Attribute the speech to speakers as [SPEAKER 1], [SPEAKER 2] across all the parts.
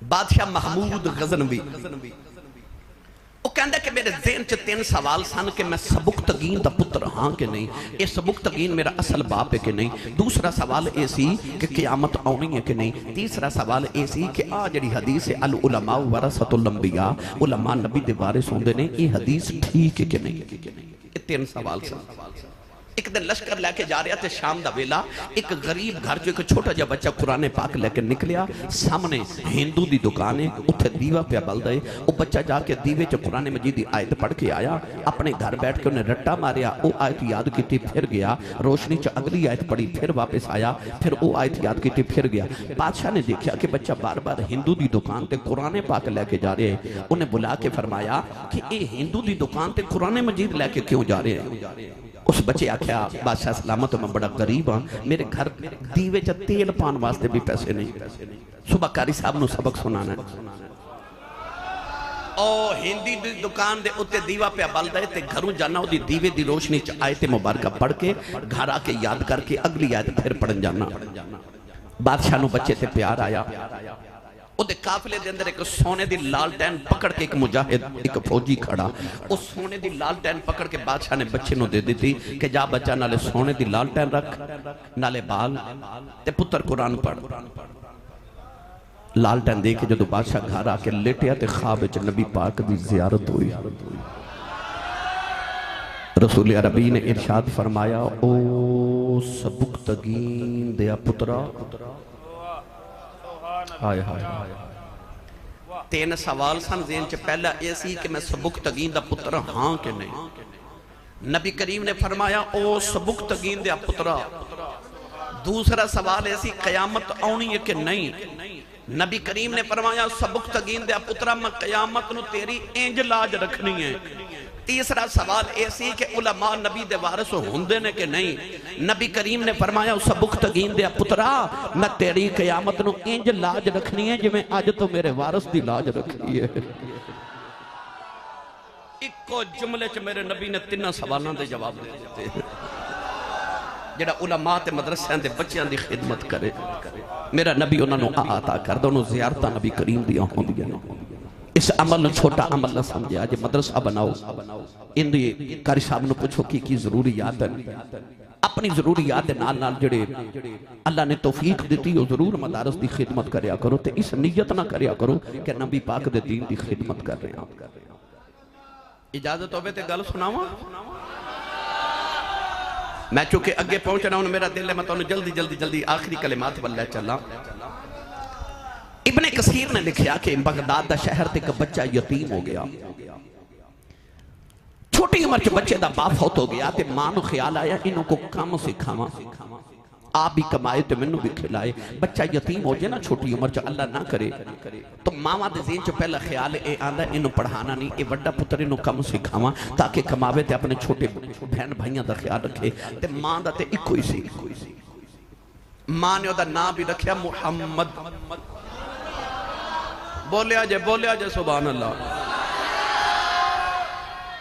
[SPEAKER 1] بادشاہ محمود غزنوی وہ کہندا کہ میرے ذہن چ تین سوال سن کہ میں سبکتگین دا پتر ہاں کہ نہیں، یہ سبکتگین میرا اصل باپ ہے کہ نہیں، دوسرا سوال اے سی کہ قیامت آنی ہے کہ نہیں، تیسرا سوال اے سی کہ جڑی حدیث ہے العلماء ورثۃ الانبیاء، علماء نبی دے وارث ہوندے نے، یہ حدیث ٹھیک ہے کہ نہیں۔ یہ تین سوال سن۔ ایک دن لشکر لے کے جا رہا تھے، شام دا ویلا، ایک غریب گھر جو ایک چھوٹا جا بچہ قرآن پاک لے کے نکلیا، سامنے ہندو دی دکان ہے، اتھے دیوہ پہ بل دے، وہ بچہ جا کے دیوے چ قرآن مجید دی آیت پڑھ کے آیا، اپنے گھر بیٹھ کے انہیں رٹا ماریا، وہ آیت یاد کیتی پھر گیا، روشنی چ اگلی آیت پڑھی پھر واپس آیا، پھر وہ آیت یاد کیتی پھر گیا۔ بادشاہ نے دیکھا کہ بچہ بار بار ہندو دی دکان تے قرآن پاک لے کے جا رہے ہیں، انہیں بلا کے فرمایا کہ اے ہندو دی دکان تے قرآن مجید لے کے کیوں جا رہے ہیں؟ اس بچے آکھیا بادشاہ سلامت میں بڑا غریب ہاں، میرے گھر دیوے چا تیل پان واسطے بھی پیسے نہیں، صبح کاری صاحب نو سبق سنانا ہے۔ او ہندی دی دکان دے اتے دیوہ پہ بل دے تے گھروں جانا ہو دی دیوے دی روشنی چا آیت مبارکہ پڑھ کے گھر آ کے یاد کر کے اگلی آیت پھر پڑھن جانا۔ بادشاہ نو بچے تے پیار آیا، او دے قافلے دے اندر ایک سونے دی لالٹین پکڑ کے ایک مجاہد ایک فوجی کھڑا، اس سونے دی لالٹین پکڑ کے بادشاہ نے بچے نو دے دیتی کہ جا بچہ نالے سونے دی لالٹین رکھ، نالے بال تے پتر قرآن پڑھ۔ لالٹین دے کے جدو بادشاہ گھر آ کے لیٹیا تے خواب وچ نبی پاک دی زیارت ہوئی۔ رسول عربی نے ارشاد فرمایا او سبکتگین دیا پترا، آئے آئے تین سوال سن ذہن چ، پہلا ایسی کہ میں سبکتگین دا پتر ہاں کہ نہیں، نبی کریم نے فرمایا او سبکتگین دیا پترا۔ دوسرا سوال ایسی قیامت آنی ہے کہ نہیں، نبی کریم نے فرمایا سبکتگین دیا پترا میں قیامت نو تیری انج لاج رکھنی ہے۔ تیسرا سوال ایسی کہ علماء نبی دے وارث ہوندے نے کہ نہیں، نبی کریم نے فرمایا سبکتگین دیا پترا میں تیری قیامت نو انج لاج رکھنی ہے جو میں آج تو میرے وارث دی لاج رکھنی ہے۔ ایک جملے چ میرے نبی نے تینہ سوالوں دے جواب دے دیتے، جڑا علماء تے مدرسیاں دے بچیاں دی خدمت کرے، میرا نبی انہوں نے آتا کر دو، انہوں زیارتہ نبی کریم دیا ہوں دیا۔ اس عمل چھوٹا عمل نہ سمجھے، آج مدرسہ بناؤ، ان دی کاری صاحب نے پوچھو کی ضروریات ہیں، اپنی ضروریات نال نال جڑے اللہ نے توفیق دیتی ہو ضرور مدارس دی خدمت کریا کرو، تے اس نیت نہ کریا کرو کہ نبی پاک دے دین دی خدمت کر رہے ہیں۔ اجازت ہوئے تے گل سناواں؟ میں چونکہ اگے پہنچنا ہوں، میرا دل ہے میں تو جلدی آخری کلمات واللہ چلا۔ ابن کثیر نے لکھیا کہ بغداد دا شہر تے ایک بچہ یتیم ہو گیا، چھوٹی عمر کے بچے دا باپ فوت ہو گیا تے ماں نو خیال آیا انہوں کو کام سکھاواں، آپ بھی کمائے تے منوں بھی کھلائے۔ بچہ یتیم ہو جائے نا چھوٹی عمر چا اللہ نہ کرے تو ماما دے ذہن چ پہلا خیال اے آندا انہوں پڑھانا نہیں، اے وڈا پتر انہوں کم سکھاواں تاکہ کماوے تے اپنے چھوٹے بہن بھائیاں دا خیال رکھے۔ تے ماں دا تے ایک ہی سی، ماں نے دا نام بھی رکھیا محمد۔ بولیا جے سبحان اللہ۔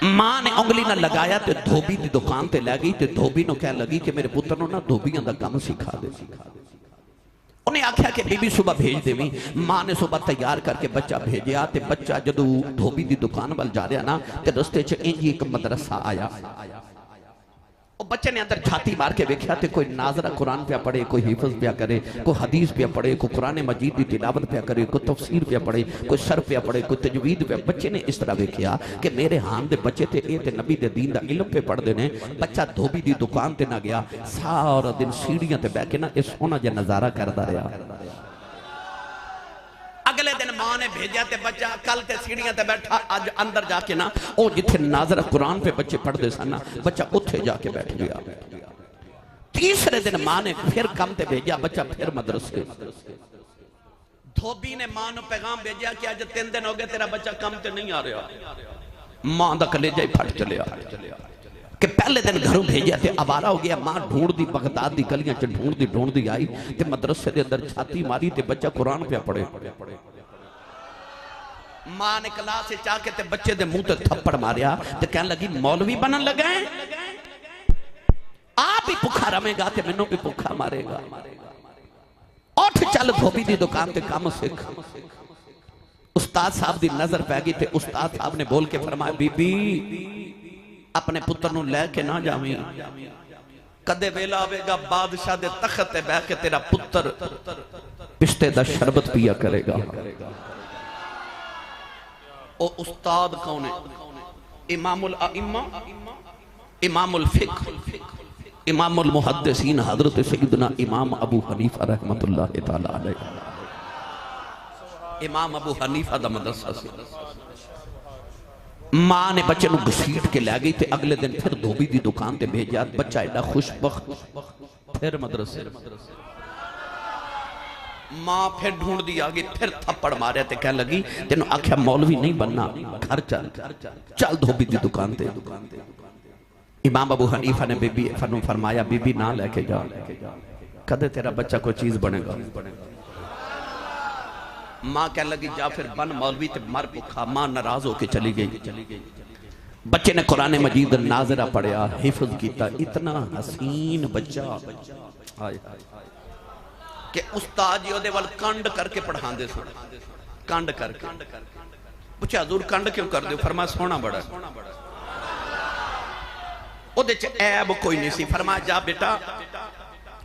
[SPEAKER 1] ماں نے انگلی نہ لگایا تے دھوبی دی دکان تے لے گئی تے دھوبی نو کہہ لگی کہ میرے پتر نو نہ دھوبیاں دا کام سکھا دے۔ انہیں آکھیا کہ بی بی صبح بھیج دے میں، ماں نے صبح تیار کر کے بچہ بھیجیا تے بچہ جدو دھوبی دی دکان وال جا رہا نا تے رستے چ انجی ایک مدرسہ آیا، وہ بچے نے اندر چھاتی مار کے ویکھیا تے کوئی ناظرہ قرآن پہ پڑھے، کوئی حفظ پہ کرے، کوئی حدیث پہ پڑھے، کوئی قرآن مجید دی تلاوت پہ کرے، کوئی تفسیر پہ پڑھے، کوئی سر پہ پڑھے، کوئی تجوید پہ۔ بچے نے اس طرح ویکھیا کہ میرے ہاں دے بچے تے اے تے نبی دے دین دا علم پہ پڑھ دینے۔ بچہ دھوبی دی دکان تے نہ گیا، سارا دن سیڑھیاں تے بیٹھ کے نا اس سونا جے نظارہ کردا رہا۔ اگلے دن ماں نے بھیجا تے بچہ کل تے سیڑھیاں تے بیٹھا، آج اندر جا کے نا او جتھے ناظرہ قرآن پہ بچے پڑھ دے سنا بچہ اتھے جا کے بیٹھ گیا۔ تیسرے دن ماں نے پھر کم تے بھیجا، بچہ پھر مدرسے۔ دھوبی نے ماں نو پیغام بھیجا کہ آج 3 دن ہو گئے تیرا بچہ کم تے نہیں آ رہا۔ ماں دا کلیجہ ہی پھٹ چلیا کہ پہلے دن گھروں بھیجیا تے آوارہ ہو گیا۔ ماں ڈھونڈ دی بغداد دی گلیاں چ ڈھونڈ دی آئی تے مدرسے دے اندر چھاتی ماری تے بچہ قرآن پہ پڑھے۔ ماں نے کلاس سے چاہ کے تے بچے دے منہ تے تھپڑ ماریا تے کہنے لگی مولوی بنن لگائیں، آپ بھی پکھا رمے گا تے منوں بھی پکھا مارے گا، اٹھ چل دھوبی دی دکان تے کام سکھ۔ استاد صاحب دی نظر پہ گئی تے استاد صاحب نے بول کے فرمایا بی بی اپنے پتر نو لے کے نہ جاویں کدے ویلا آوے گا بادشاہ دے تخت تے بیٹھ کے تیرا پتر پشتے دا شربت پیا کرے گا او استاد کون ہے امام الائمہ امام الفقہ امام المحدثین حضرت سیدنا امام ابو حنیفہ رحمت اللہ تعالی علیہ امام ابو حنیفہ دا مدرسہ سے ماں نے بچے نو گھسیٹ کے لے گئی تے اگلے دن پھر دھوبی دی دکان تے بھیجا بچہ ایڈا خوشبخت پھر مدرسے ماں پھر ڈھونڈ دی آگئی پھر تھپڑ مارے تے کہنے لگی تینوں آکھیا مولوی نہیں بننا گھر چل دھوبی دی دکان تے امام ابو حنیفہ نے بی بی فنو فرمایا بی بی نہ لے کے جا کدے تیرا بچہ کوئی چیز بنے گا ماں کہنے لگی جا پھر بن مولوی تے مر بکھا ماں ناراض ہو کے چلی گئی بچے نے قرآن مجید ناظرہ پڑھیا حفظ کیتا اتنا حسین بچہ کہ استاد جی دے وال کنڈ کر کے پڑھان دے سن کنڈ کر کے پوچھا حضور کنڈ کیوں کر دے فرمایا سونا بڑا او دے چھے عیب کوئی نہیں سی فرمایا جا بیٹا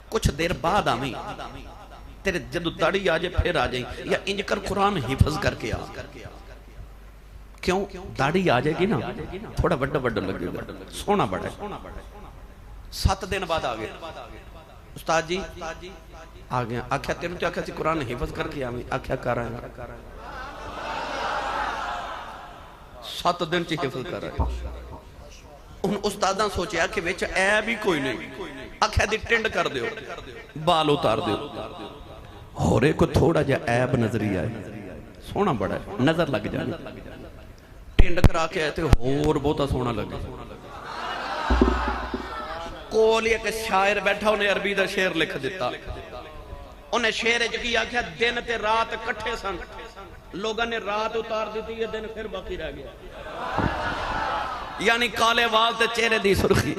[SPEAKER 1] کچھ دیر بعد آمیں تیرے جدو داڑھی آجے پھر آجائیں یا انج کر قرآن حفظ کر کے آ کیوں داڑھی آجے گی نا تھوڑا بڑا بڑا لگے گا سونا بڑا ہے 7 دن بعد آگئے استاد جی آگئے آکھیا تینوں تو آکھیا سی قرآن حفظ کر کے آمیں آکھیا کر رہے ہیں 7 دن چی حفظ کر رہے ہیں ان استاداں سوچیا کہ ویچ عیب ہی کوئی نہیں آکھیا دی ٹنڈ کر دیو بال اتار دیو ہورے کو تھوڑا جا عیب نظری آئے سونا بڑا ہے نظر لگ جانے ٹنڈ کرا کے آئے تھے ہور بہتا سونا لگے کولی ایک شاعر بیٹھا انہیں عربی دا شعر لکھ دیتا انہیں شعر جکی آکھیا دن تے رات کٹھے سن لوگاں نے رات اتار دیتی یہ دن پھر باقی رہ گیا یعنی کالے وال تے چہرے دی سرخی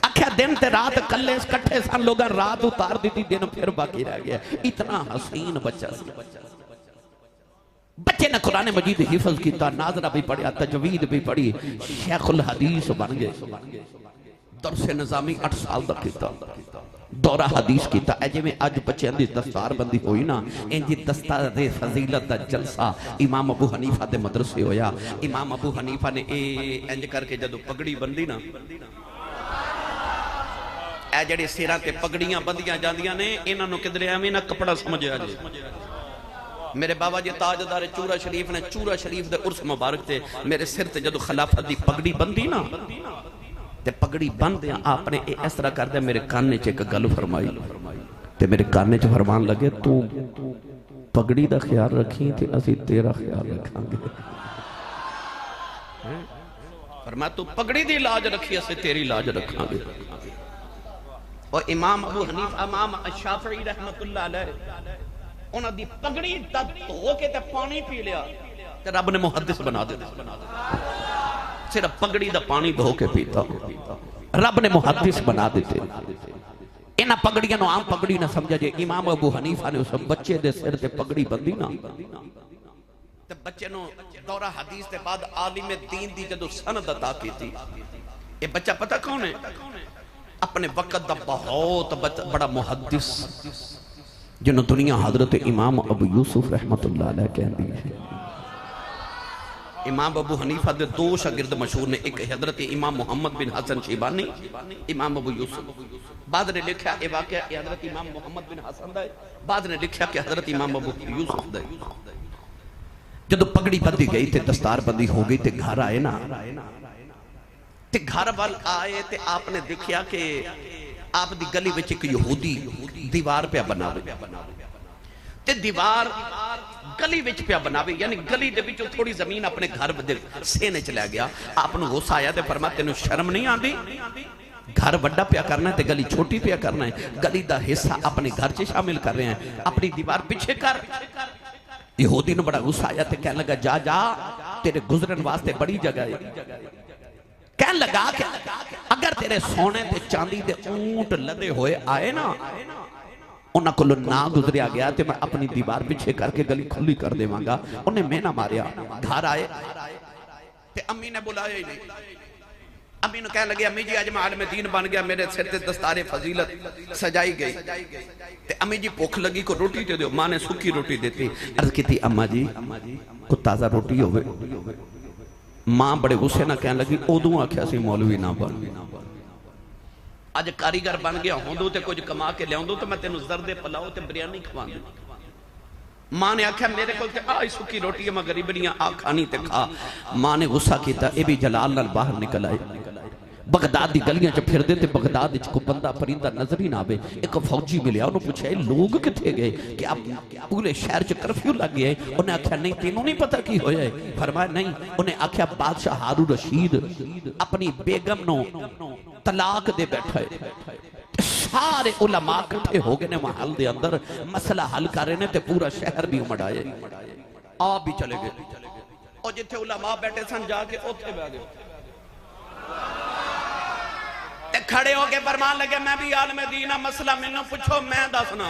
[SPEAKER 1] آکھیا دن تے رات کلے کٹھے سن لوگاں رات اتار دیتی دن پھر باقی رہ گیا اتنا حسین بچہ سی بچے نے قرآن مجید حفظ کیتا ناظرہ بھی پڑھیا تجوید بھی پڑھی شیخ الحدیث بن گئے درس نظامی 8 سال دا کیتا دورہ حدیث کیتا اے جی میں آج بچے اندھی دستار بندی ہوئی نا انجی دستار دے فضیلت دا جلسہ امام ابو حنیفہ دے مدرسے ہویا امام ابو حنیفہ نے انج کر کے جدو پگڑی بندی نا اے جڑے سیرہ تے پگڑیاں بندیاں جاندیاں نے انہاں نو کدرے آمیں نہ کپڑا سمجھے آجے میرے بابا جی تاجدار چورہ شریف نے چورہ شریف دے عرس مبارک تے میرے سر تے جدو خلافت دی پگڑی بندی نا تے پگڑی بند دیا آپ نے اس طرح کر دیا میرے کاننے چے ایک گل فرمائی تے میرے کاننے چے فرمان لگے تو پگڑی دا خیال رکھیں تے اسی تیرا خیال رکھاں گے فرمایا تو پگڑی دی لاج رکھی اسی تیری لاج رکھاں گے اور امام ابو حنیفہ امام شافعی رحمت اللہ علیہ انہاں دی پگڑی دا دھو کے تے پانی پی لیا تے رب نے محدث بنا دے صرف پگڑی دا پانی دھو کے پیتا رب نے محدث بنا دیتے انہاں پگڑیاں نو عام پگڑی نہ سمجھا جے امام ابو حنیفہ نے اس بچے دے سر تے پگڑی بندی نا تے بچے نو دورہ حدیث تے بعد عالم دین دی جدو سند عطا کی تھی یہ بچہ پتہ کون ہے اپنے وقت دا بہت بڑا محدث جنہوں دنیا حضرت امام ابو یوسف رحمت اللہ علیہ کہہ دی ہے امام ابو حنیفہ دے 2 شاگرد مشہور نے ایک حضرت امام محمد بن حسن شیبانی امام ابو یوسف بعد نے لکھا یہ واقعہ حضرت امام محمد بن حسن دا ہے بعد نے لکھا کہ حضرت امام ابو یوسف دا ہے جدو پگڑی بندی گئی تے دستار بندی ہو گئی تے گھر آئے نا تے گھر وال آئے تے آپ نے دیکھیا کہ آپ دی گلی وچ ایک یہودی دیوار پہ بناوے تے دیوار گلی وچ پہ بناوے یعنی گلی دے وچوں تھوڑی زمین اپنے گھر دے سینے چلے گیا آپ نے غصہ آیا تے فرمایا تینوں شرم نہیں آندی گھر بڑا پیا کرنا ہے تے گلی چھوٹی پیا کرنا ہے گلی دا حصہ اپنے گھر چے شامل کر رہے ہیں اپنی دیوار پیچھے کر یہودی نے بڑا غصہ آیا تے کہنے لگا جا جا تیرے گزرن واسطے بڑی جگہ ہے کہنے لگا کہ اگر تیرے سونے تے چاندی دے اونٹ لدے ہوئے آئے نا انہاں کو نہ گزریا گیا تے میں اپنی دیوار پیچھے کر کے گلی کھلی کر دے مانگا. انہیں میں نہ ماریا. گھر آئے تے امی نے بلایا ہی نہیں. امی نے کہنے لگے امی جی آج میں عالم دین بن گیا, میرے سر تے دستار فضیلت سجائی گئی. تے امی جی بھوک لگی کو روٹی دے دیو. ماں نے سکی روٹی دیتی. عرض کی تھی اما جی کو تازہ روٹی ہوئے. ماں بڑے غصے نہ کہنے لگی اودوں آکھیا سی مولوی نہ بن, آج کاریگر بن گیا ہوندو تے کچھ کما کے لے ہوندو تو میں تینوں زردے پلاؤ تے بریانی کھوان دوں. ماں نے آکھیا میرے کو تے آئی سکی روٹی ہے میں غریبنیاں آ کھانی تے کھا. ماں نے غصہ کیتا اے بھی جلال نال باہر نکل آئے. بغداد دی گلیاں چ پھر دے تے بغداد وچ کو بندہ پرندہ نظر ہی نہ آوے. ایک فوجی ملیا انہوں پوچھا لوگ کتھے گئے کہ اب پورے شہر چ کرفیو لگ گئے. انہیں آکھیا نہیں تینوں نہیں پتہ کی ہویا ہے. فرمایا نہیں. انہیں آکھیا بادشاہ ہارون رشید اپنی بیگم نو طلاق دے بیٹھا ہے. سارے علماء کٹھے ہو گئے نے محل دے اندر مسئلہ حل کر رہے نے تے پورا شہر بھی امڑ آئے. آپ بھی چلے گئے اور جتھے علماء بیٹھے سن جا کے اوتھے بیٹھ گئے تے کھڑے ہو کے فرمان لگے میں بھی عالم دین ہاں, مسئلہ مینوں پوچھو میں دسنا.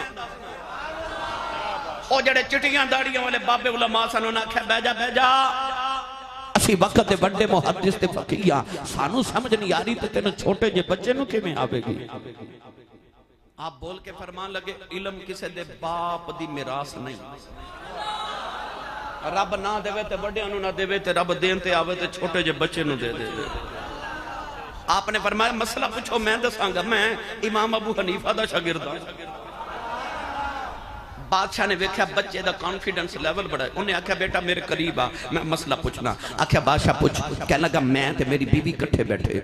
[SPEAKER 1] او جڑے چٹیاں داڑیاں والے بابے علماء سن انہاں آکھیا بہ جا اسی وقت دے بڑے محدث تے فقیہ سانو سمجھ نہیں آ رہی تے تینوں چھوٹے جے بچے نوں کیویں آوے گی. آپ بول کے فرمان لگے علم کسے دے باپ دی میراث نہیں. رب نہ دے تے بڑے انہوں نہ دے تے رب دین تے آوے تے چھوٹے جے بچے نوں دے. آپ نے فرمایا مسئلہ پوچھو میں دساں گا. میں امام ابو حنیفہ دا شاگرد ہوں. بادشاہ نے ویکھیا بچے دا کانفیڈنس لیول بڑا ہے. انہیں آکھیا بیٹا میرے قریب آ میں مسئلہ پوچھنا. آکھیا بادشاہ پوچھ. کہنے لگا میں تے میری بیوی کٹھے بیٹھے.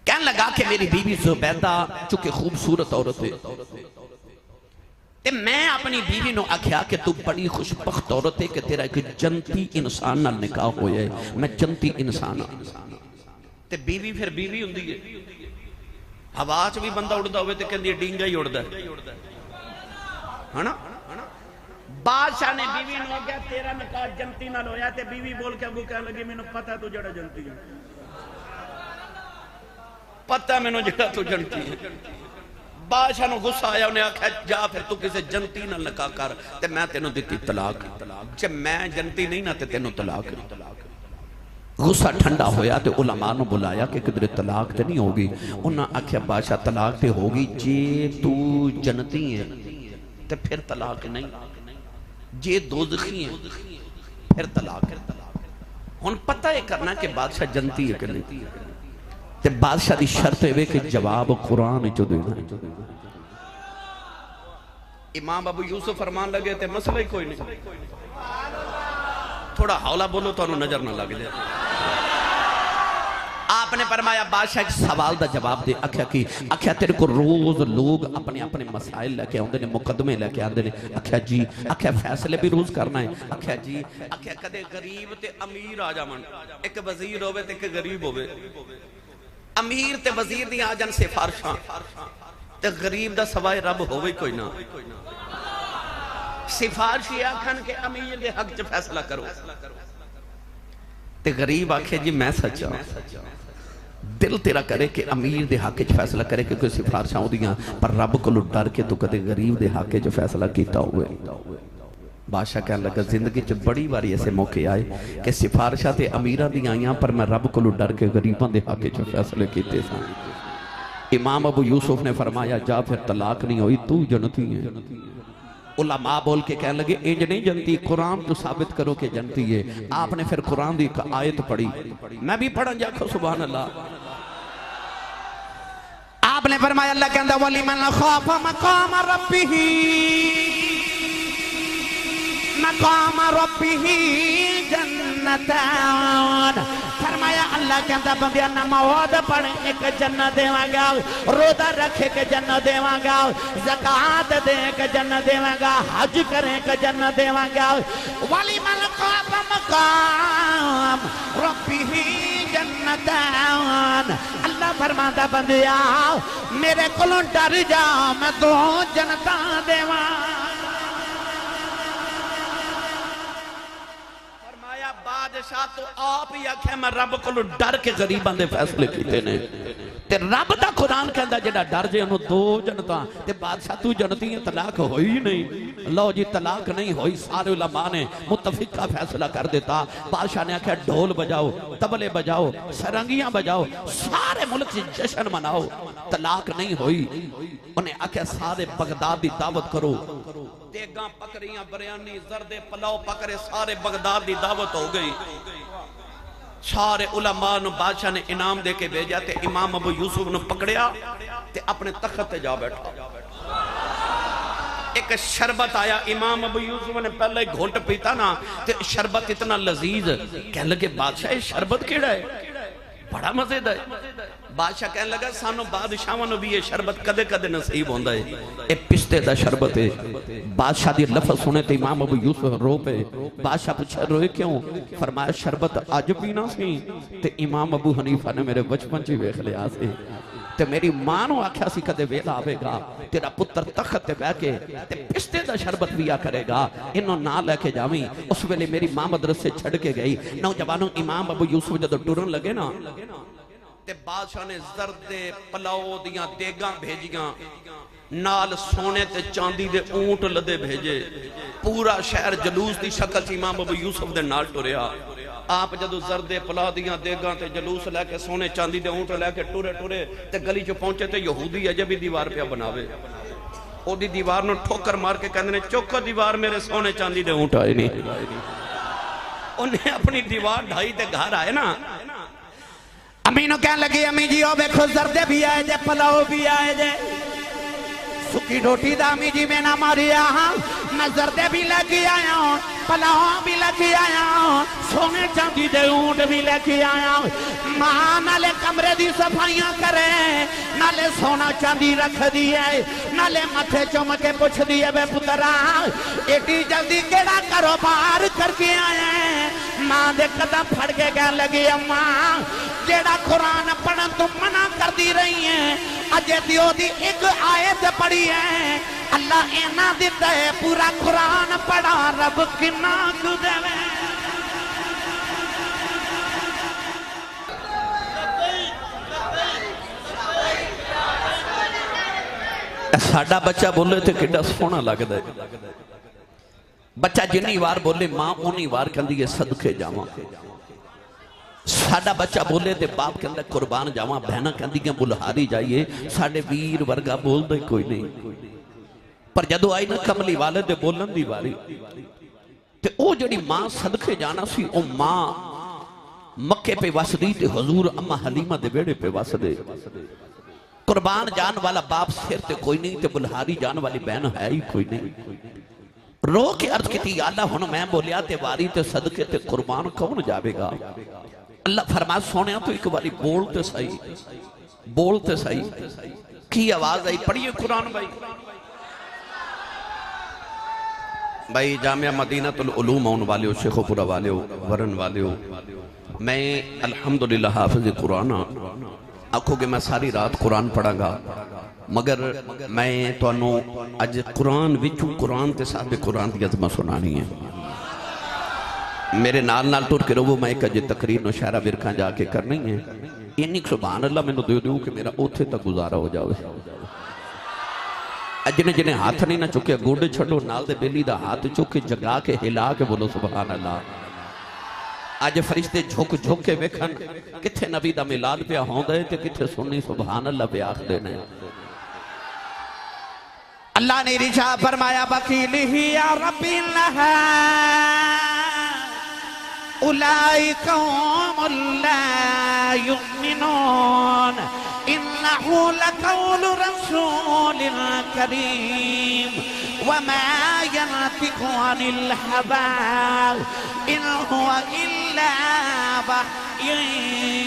[SPEAKER 1] کہنے لگا کہ میری بیوی زبیدہ چونکہ خوبصورت عورت ہے تے میں اپنی بیوی نو آکھیا کہ تو بڑی خوشبخت عورت ہے کہ تیرا ایک جنتی انسان نال نکاح ہویا ہے. میں جنتی انسان ہوں. تے بیوی پھر بیوی ہوندی ہے. ہوا چ بھی بندہ اڑدا ہوئے تے کہندی ڈینگا ہی اڑدا ہے نا. بادشاہ نے بیوی نو آکھیا تیرا نکاح جنتی نال ہویا تے بیوی بول کے اگوں کہنے لگی مینوں پتہ تو جڑا جنتی ہے, پتہ مینوں جڑا تو جنتی ہے. بادشاہ نو غصہ آیا. انہیں آکھیا جا پھر تو کسے جنتی نال نکاح کر تے میں تینوں دتی طلاق. جے میں جنتی نہیں نا تے تینوں طلاق. غصہ ٹھنڈا ہویا تے علماء نو بلایا کہ کدھر طلاق تے نہیں ہوگی. انہاں آکھیا بادشاہ طلاق تے ہوگی جے تو جنتی ہے تے پھر طلاق نہیں, جے دوزخی ہیں پھر طلاق. ہن پتہ ہے کرنا کہ بادشاہ جنتی ہے کہ نہیں. تے بادشاہ دی شرط ہے کہ جواب قرآن چو دینا. امام ابو یوسف فرمان لگے تے مسئلہ ہی کوئی نہیں. تھوڑا حولا بولو تو انہوں نظر نہ لگ جائے. آپ نے فرمایا بادشاہ ایک سوال دا جواب دے. آکھیا تیرے کو روز لوگ اپنے اپنے مسائل لے کے آندے نے, مقدمے لے کے آندے نے. آکھیا جی. آکھیا فیصلے بھی روز کرنا ہے. آکھیا جی. آکھیا کدے غریب تے امیر آ جاون, ایک وزیر ہوئے تے ایک غریب ہوئے. امیر تے وزیر دی آ جان سفارشاں تے غریب دا سوائے رب ہوئے کوئی نہ. سفارشی آکھن کے امیر دے حق چ فیصلہ کرو تے غریب آکھے جی میں سچا. دل تیرا کرے کہ امیر دے حق چ فیصلہ کرے کہ کوئی سفارشاں ہو دیاں پر رب کو ڈر کے تو کدے غریب دے حق چ فیصلہ کیتا ہوئے. بادشاہ کہنے لگا زندگی چ بڑی باری ایسے موقع آئے کہ سفارشاں تے امیراں دی آئیاں پر میں رب کو ڈر کے غریباں دے حق چ فیصلے کیتے سن. امام ابو یوسف نے فرمایا جا پھر طلاق نہیں ہوئی تو جنتی ہے. علماء بول کے کہنے لگے انج نہیں جنتی, قرآن تو ثابت کرو کہ جنتی ہے. آپ نے پھر قرآن دی ایک آیت پڑھی. میں بھی پڑھا جاکھو سبحان اللہ. آپ نے فرمایا اللہ کہندہ وَلِمَنْ خَافَ مَقَامَ رَبِّهِ مقام ربه جنتان. فرمایا اللہ کے اندر بندیا نماز پڑھیں ایک جنت دیواں گا, روزہ رکھے کہ جنت دیواں گا, زکوٰۃ دے کہ جنت دیواں گا, حج کریں کہ جنت دیواں گا. وَلِمَنْ خَافَ مَقَامَ رَبِّهِ جنتان. اللہ فرماتا بندیا میرے کولوں ڈر جا میں تو جنتاں دیواں. بادشاہ تو آپ ہی آکھے میں رب کو ڈر کے غریبان دے فیصلے کیتے نے تے رب دا قرآن کہندا جڑا ڈر جے انہوں دو جنتا تے بادشاہ تو جنتی ہیں طلاق ہوئی نہیں لو جی طلاق نہیں ہوئی سارے علماء نے متفقہ فیصلہ کر دیتا بادشاہ نے آکھا ڈھول بجاؤ تبلے بجاؤ سرنگیاں بجاؤ سارے ملک سے جشن مناؤ طلاق نہیں ہوئی انہیں آکھا سارے بغداد دی دعوت کرو دیگاں پکریاں بریانی زردے پلاؤ پکرے سارے بغداد دی دعوت ہو گئی سارے علماء نو بادشاہ نے انعام دے کے بھیجا تے امام ابو یوسف نو پکڑیا تے اپنے تخت تے جا بیٹھا ایک شربت آیا امام ابو یوسف نے پہلے گھونٹ پیتا نا تے شربت اتنا لذیذ کہنے لگے بادشاہ شربت کیڑا ہے بڑا مزید ہے بادشاہ کہنے لگا سانو بادشاہوں نے بھی یہ شربت کدے کدے نصیب ہوندہ ہے اے پستے دا شربت ہے بادشاہ دی لفظ سنے تے امام ابو یوسف رو پہ بادشاہ پوچھا روئے کیوں فرمایا شربت آج پینا سی تے امام ابو حنیفہ نے میرے بچپن چی ویکھ لیا سی تے میری ماں نو آکھیا سی کدے ویلا آوے گا تیرا پتر تخت تے بہ کے تے پستے دا شربت پیا کرے گا انہوں نہ لے کے جاویں اس ویلے میری ماں مدرسے چھڑ کے گئی نوجوانوں امام ابو یوسف جدو ٹرن لگے نا تے بادشاہ نے زرد پلاؤ دیاں دیگاں بھیجیاں نال سونے تے چاندی دے اونٹ لدے بھیجے پورا شہر جلوس دی شکل چ امام ابو یوسف دے نال ٹریا آپ جدو زردے پلا دیاں دیگاں تے جلوس لے کے سونے چاندی دے اونٹ لے کے ٹورے ٹورے تے گلی چو پہنچے تے یہودی عجبی دیوار پہ بناوے او دی دیوار نو ٹھوکر مار کے کہنے نے چوکو دیوار میرے سونے چاندی دے اونٹ آئے نہیں انہیں اپنی دیوار ڈھائی تے گھر آئے نا امینو کہنے لگی امی جی او بیکھو زردے بھی آئے جے پلاؤ بھی آئے جے سکی روٹی دا امی جی میں نہ ماری آہاں میں زردے بھی لگی آیا ہوں پلاؤں بھی لگی آیا ہوں سونے چاندی دے اونٹ بھی لگی آیا ہوں ماں نالے کمرے دی صفائیاں کرے نالے سونا چاندی رکھ دیئے نالے متھے چمکے پوچھ دیئے بے پترا ایٹی جلدی کیڑا کاروبار کر کے آئے ماں دے قدم پھڑ کے کہنے لگی اماں جیڑا قرآن پڑھن تو منع کر دی رہی ہیں اجے دیو دی ایک آیت پڑھی ہے اللہ اینا دیتا ہے پورا قرآن پڑھا رب کنا کو دے ساڑھا بچہ بولے تھے کڈا سونا لگ دے بچہ جنی وار بولے ماں اونی وار کندی ہے صدقے جاواں ساڑھا بچہ بولے تے باپ کے اندر قربان جاواں بہنہ کندی کے بلہاری جائیے ساڑھے ویر ورگا بول دے کوئی نہیں پر جدو آئی نا کملی والے دے بولن دی واری تے او جڑی ماں صدقے جانا سی او ماں مکے پہ واسدی تے حضور اما حلیمہ دے بیڑے پہ واسدے قربان جان والا باپ سیر تے کوئی نہیں تے بلہاری جان والی بہن ہے ہی کوئی نہیں رو کے عرض کی تھی اللہ ہونو میں بولیا تے واری تے صدقے تے قربان کون جاوے گا اللہ فرما سونے تو ایک باری بولتے صحیح کی آواز آئی پڑھئے قرآن بھائی جامعہ مدینہ العلوم آن والے ہو شیخ و پورا والے ہو ورن والے ہو میں الحمدللہ حافظ قرآن آنکھوں کہ میں ساری رات قرآن پڑھا گا مگر میں تو انہوں اج قرآن وچو قرآن تے صاحب قرآن دی عظمہ سنانی ہے میرے نال نال ٹور کے رو میں ایک اجے تقریر نو شہرہ برکھاں جا کے کرنی ہے انہی سبحان اللہ میں نو دیو کہ میرا اوتھے تک گزارا ہو جاوے جنہیں جنہیں ہاتھ نہیں نہ چکے گوڑے چھڑو نال دے بیلی دا ہاتھ چکے جگا کے ہلا کے بولو سبحان اللہ آج فرشتے جھوک جھوک کے ویکھن کتھے نبی دا میلاد پہ ہوں دے تے کتھے سنی سبحان اللہ پہ آخ دینے اللہ نے رجا فرمایا وکیلی ہی یا ربی اللہ اولائی قوم لا یؤمنون انہو لقول رسول کریم وما ينطق عن الهوى إن هو إلا وحی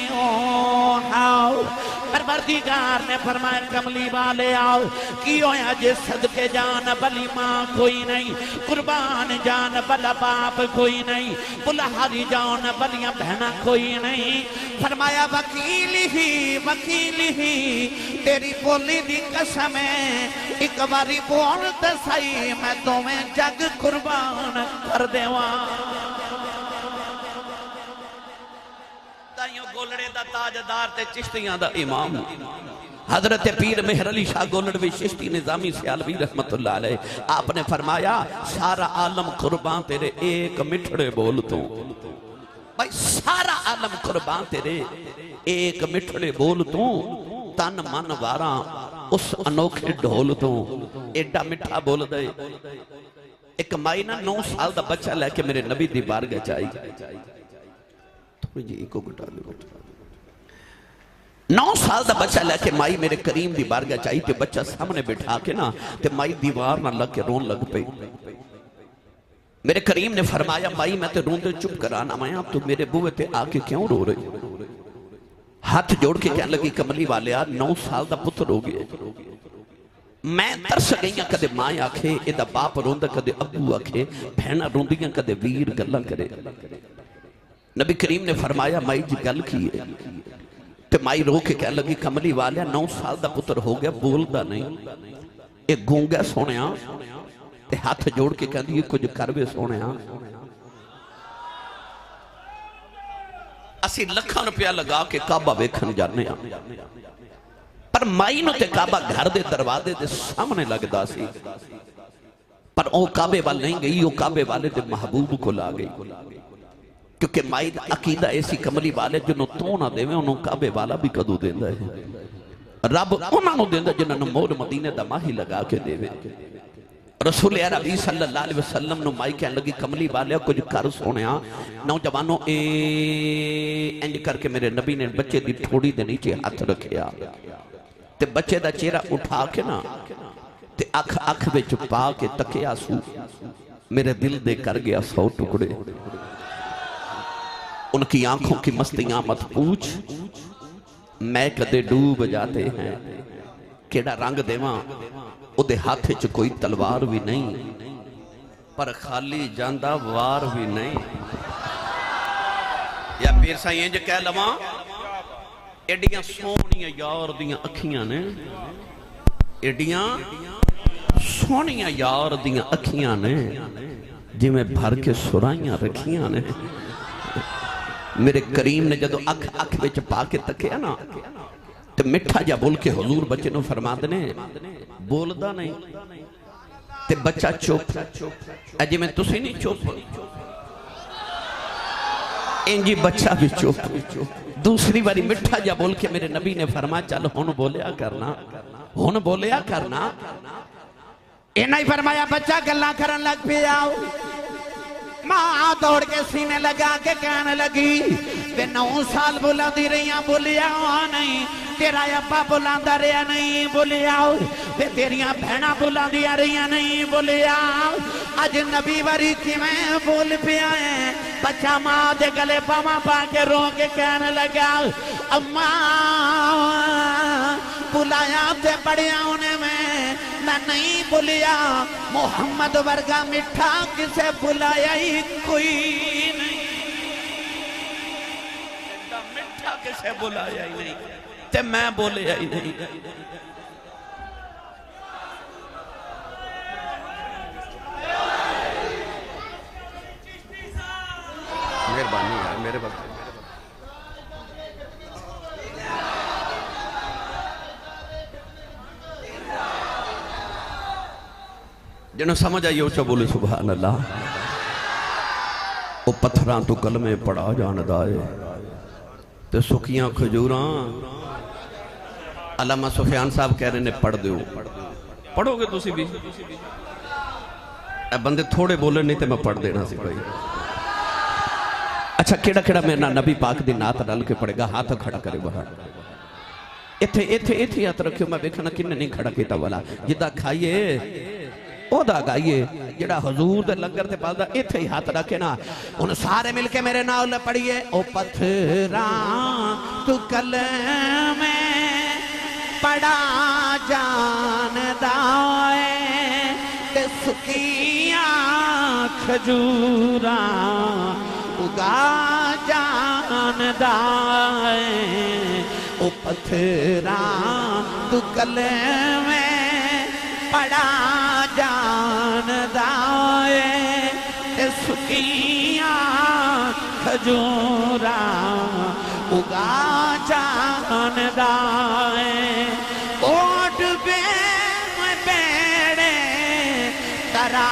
[SPEAKER 1] یوحی پروردگار نے فرمایا کملی والے آؤ کی ہویا جے صدقے جان بلی ماں کوئی نہیں قربان جان بلا باپ کوئی نہیں بلہاری جان بلیاں بہنہ کوئی نہیں فرمایا وکیلی ہی تیری بولی دی قسم ہے ایک باری بولتے صحیح میں تمہیں جگ قربان کر دیواں گولڑے دا تاجدار تے چشتیاں دا امام حضرت پیر مہر علی شاہ گولڑوی چشتی نظامی سیالوی رحمت اللہ علیہ آپ نے فرمایا سارا عالم قربان تیرے ایک مٹھڑے بولتوں بھائی سارا عالم قربان تیرے ایک مٹھڑے بولتوں تن من واراں اس انوکھے ڈھولتوں ایڈا مٹھا بول دے ایک مائی نا 9 سال دا بچہ لے کے میرے نبی دی بارگاہ چاہی تھوڑی جی ایک کو گٹا دے 9 سال دا بچہ لے کے مائی میرے کریم دی بارگاہ چاہی تے بچہ سامنے بٹھا کے نا تے مائی دیوار نہ لگ کے رون لگ پئی میرے کریم نے فرمایا مائی میں تے رون دے چپ کرانا میں اب تو میرے بوئے تے آ کے کیوں رو رہی ہاتھ جوڑ کے کہنے لگی کملی والے 9 سال دا پتر ہو گئے میں ترس گئیاں کدے ماں آکھے ایدہ باپ روندہ کدے ابو آکھے بہنہ روندیاں کدے ویر گلہ کرے نبی کریم نے فرمایا مائی جی گل کی ہے تے مائی رو کے کہنے لگی کملی والے 9 سال دا پتر ہو گیا بولدا نہیں ایک گونگا سونیاں تے ہاتھ جوڑ کے کہنے یہ کچھ کروے سونیاں اسی لکھاں روپیہ لگا کے کعبہ ویکھن جانے پر مائی نو تے کعبہ گھر دے دروازے دے سامنے لگدا سی پر او کعبے وال نہیں گئی او کعبے والے دے محبوب کو لا گئی کیونکہ مائی دا عقیدہ ایسی کملی والے جنہوں تو نہ دے میں انہوں کعبے والا بھی کدو دیندہ ہے رب انہوں نے دیندہ جنہوں مور مدینے دا ماہی لگا کے دے میں رسول عربی صلی اللہ علیہ وسلم نو مائی کہنے لگی کملی والے کچھ کر سونیا نوجوانوں انج کر کے میرے نبی نے بچے دی تھوڑی دے نیچے ہاتھ رکھیا تے بچے دا چہرہ اٹھا کے نا تے اکھ وچ پا کے تکیا سو میرے دل دے کر گیا 100 ٹکڑے ان کی آنکھوں کی مستیاں مت پوچھ میں کدے ڈوب جاتے ہیں کیڑا رنگ دیواں او دے ہاتھے چ کوئی تلوار بھی نہیں پر خالی جاندہ وار بھی نہیں یا پیر سائیں جو کہہ لواں ایڈیاں سونیاں یار دیاں اکھیاں نے ایڈیاں سونیاں یار دیاں اکھیاں نے جی میں بھر کے سرائیاں رکھیاں نے میرے کریم نے جدو اکھ وچ پا کے تکیا نا تے مٹھا جا بول کے حضور بچے نو فرما دنے بولدا نہیں تے بچہ چوپ اجی میں تسی نہیں چوپ انجی بچہ بھی چوپ دوسری باری مٹھا جا بول کے میرے نبی نے فرما چل ہون بولیا کرنا اینا ہی فرمایا بچہ گلہ کرن لگ پہ آؤ ماں دوڑ کے سینے لگا کے کہنے لگی بے 9 سال بولا دی رہیاں بولیا نہیں تیرا ابا بولا دا رہا نہیں بولیا بے تیریاں بہنہ بولا دیا رہیاں نہیں بولیا آج نبی وری کی میں بول پہ آئے بچہ ماں دے گلے پاما پا کے رو کے کہنے لگا اماں بلایا تے بڑیا انہیں میں نہیں بولیا محمد ورگا مٹھا کسے بلایا ہی کوئی نہیں مٹھا کسے بلایا ہی نہیں تے میں بولیا ہی نہیں مہربانی ہے میرے وقت جنہوں سمجھ آئیے اچھا بولے سبحان اللہ وہ پتھران تو کلمے پڑھا جاندائے تے سکیاں کھجوران علامہ سفیان صاحب کہہ رہے نے پڑھ دیو پڑھو گے تسی بھی بندے تھوڑے بولے نہیں تے میں پڑھ دینا سی بھائی اچھا کیڑا میرا نبی پاک دی نات ڈال کے پڑھے گا ہاتھ کھڑا کرے باہر ایتھے ہاتھ رکھیو میں دیکھنا کننے نہیں کھڑا کیتا والا جدہ کھائیے او دا گائیے جڑا حضور دے لنگر تے پالدا ایتھے ہی ہاتھ رکھے نا ان سارے مل کے میرے ناؤ پڑھیے او پتھراں تو کلمے پڑا جاندائے تے سکیاں کھجوراں اگا جاندائے او پتھراں تو کلمے پڑا جاندائے سکیاں کھجوراں اگا جاندا ہے اوٹ بے بیڑے ترا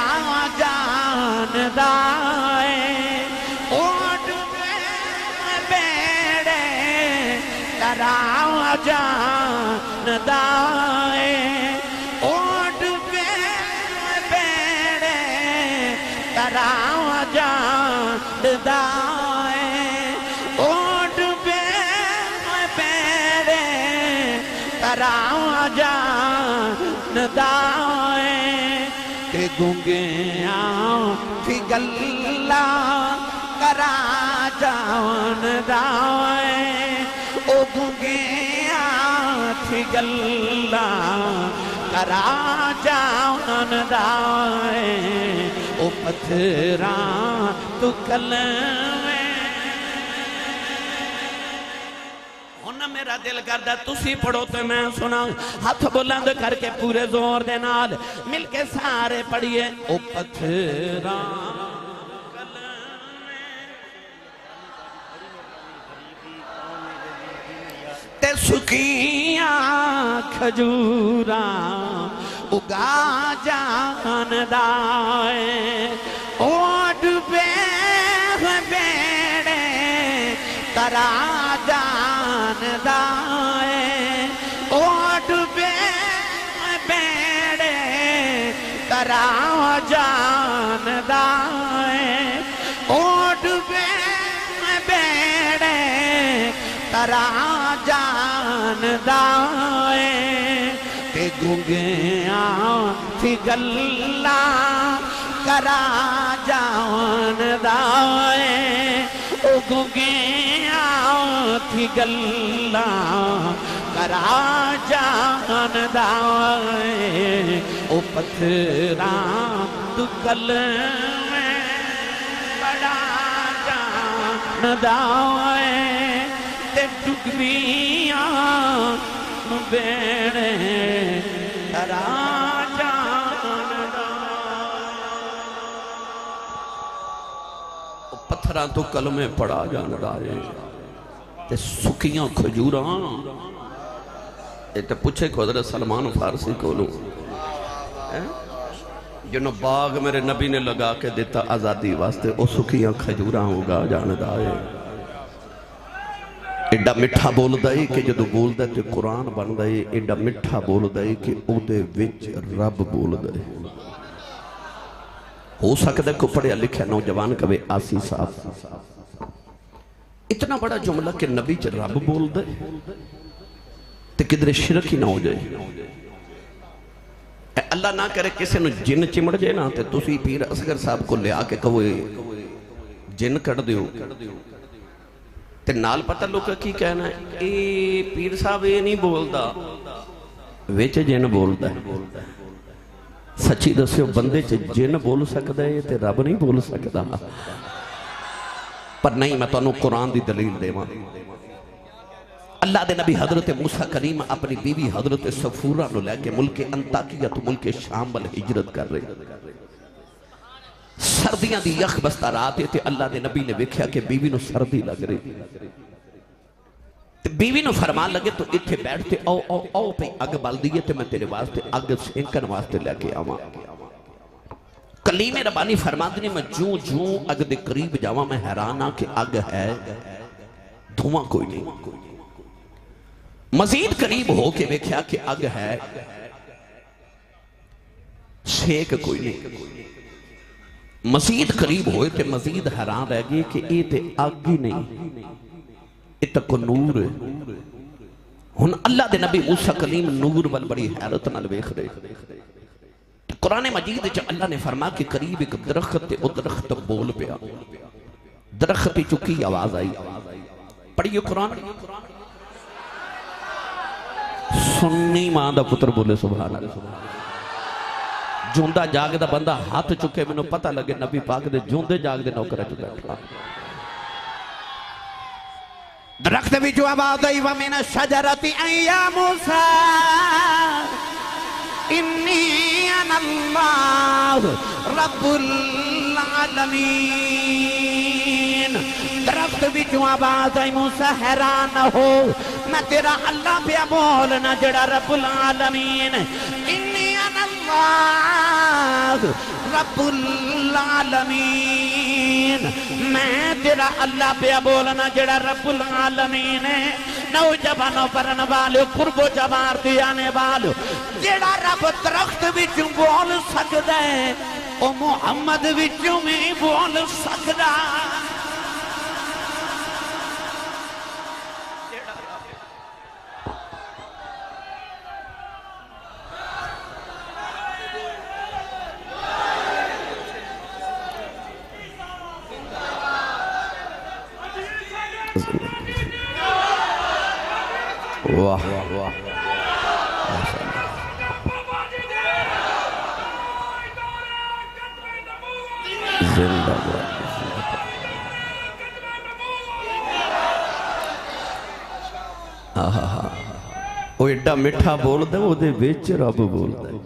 [SPEAKER 1] جاندا ہے اوٹ بے بیڑے ترا جاندا ہے اوٹ بے بیڑے ترا جاندا ہے اوٹ بے بیڑے ترا جاندا ہے کہ گنگیاں تھی گلہ کرا جاندا ہے او گنگیاں تھی گلہ کرا جاندا ہے او پتھراں تو کلمے میرا دل کردہ تسی پڑھو تو میں سنا ہاتھ بلند کر کے پورے زور دے نال مل کے سارے پڑھئے او پتھراں تے سکیاں کھجوراں اگا جاندا ہے اوٹ بے بیڑے ترا جاندا ہے اوٹ بے بیڑے ترا جاندا ہے اوٹ بے بیڑے ترا جاندا ہے کہ گنگیاں تھی گلہ کرا جاندا ہے او گنگیاں تھی گلہ کرا جاندا ہے او پتھراں تو کلمے بڑا جاندا ہے تے ڈگویاں بیڑے ترا جاندا او پتھراں تو کلمے پڑا جاندا ہے تے سکیاں کھجوراں اے تے پوچھے کو حضرت سلمان فارسی کو لوں جنہوں باغ میرے نبی نے لگا کے دیتا آزادی واسطے او سکیاں کھجوراں ہوگا جاندا ہے ایڈا مٹھا بول دائی کہ جدو بول دائی تے قرآن بن دائی ایڈا مٹھا بول دائی کہ او دے وچ رب بول دائی ہو سکتا ہے کو پڑھیا لکھا نوجوان کبھی آسی صاحب اتنا بڑا جملہ کہ نبی چ رب بول دائی تے کدھر شرک ہی نہ ہو جائے اللہ نہ کرے کسی نو جن چمڑ جائے نا تے تسی پیر اصغر صاحب کو لے آکے کہو جن کٹ دیو تے نال پتہ لوگا کی کہنا ہے اے پیر صاحب اے نہیں بولدا ویچے جن بولدا ہے سچی دسیو بندے چے جن بول سکدا ہے تے رب نہیں بول سکدا پر نہیں میں تو انہوں قرآن دی دلیل دے ماں اللہ دے نبی حضرت موسیٰ کریم اپنی بیوی حضرت صفورہ نو لے کے ملک انتاکیہ تو ملک شام بل ہجرت کر رہے سردیاں دی یخ بستہ راتے تھے اللہ دے نبی نے وکھیا کہ بیوی نو سردی لگ رہی بیوی نو فرمان لگے تو اتھے بیٹھتے او پہ اگ بال دیئے تے میں تیرے واسطے اگ سینکن واسطے لے کے آواں کلیم ربانی فرمان دینے میں جوں اگ دے قریب جاواں میں حیرانہ کہ اگ ہے دھواں کوئی نہیں مزید قریب ہو کے وکھیا کہ اگ ہے سیک کوئی نہیں مزید قریب ہوئے تے مزید حیران رہ گئے کہ اے تے اگ ہی نہیں اتکو نور ہے ہن اللہ دے نبی موسیٰ کلیم نور بل بڑی حیرت نال ویکھ رہے قرآن مجید جو اللہ نے فرما کہ قریب ایک درخت تے او درخت بول پیا درخت چکی آواز آئی پڑھئے قرآن سنی ماں دا پتر بولے سبحان اللہ جوندہ جاگ دا بندہ ہاتھ چکے میں نو پتہ لگے نبی پاک دے جوندے جاگ دے نوکرہ جو بیٹھا درخت بھی جو آواز آئی وَمِنَ الشَّجَرَةِ اَيَّا مُوسَىٰ اِنِّي اَنَا اللَّهُ رَبُّ الْعَالَمِينَ درخت وچوں آواز آئی موسیٰ حیران نہ ہو میں تیرا اللہ پہ بولنا جڑا رب العالمین انی انا اللہ رب العالمین میں تیرا اللہ پہ بولنا جڑا رب العالمین ہے نوجوانوں پرن والے قرب و جوار دیانے والے جڑا رب درخت وچوں بول سکدا ہے او محمد وچوں میں بول سکدا واہ واہ زندہ وہ ایڈا مٹھا بول دے وہ دے بیچ رب بول دے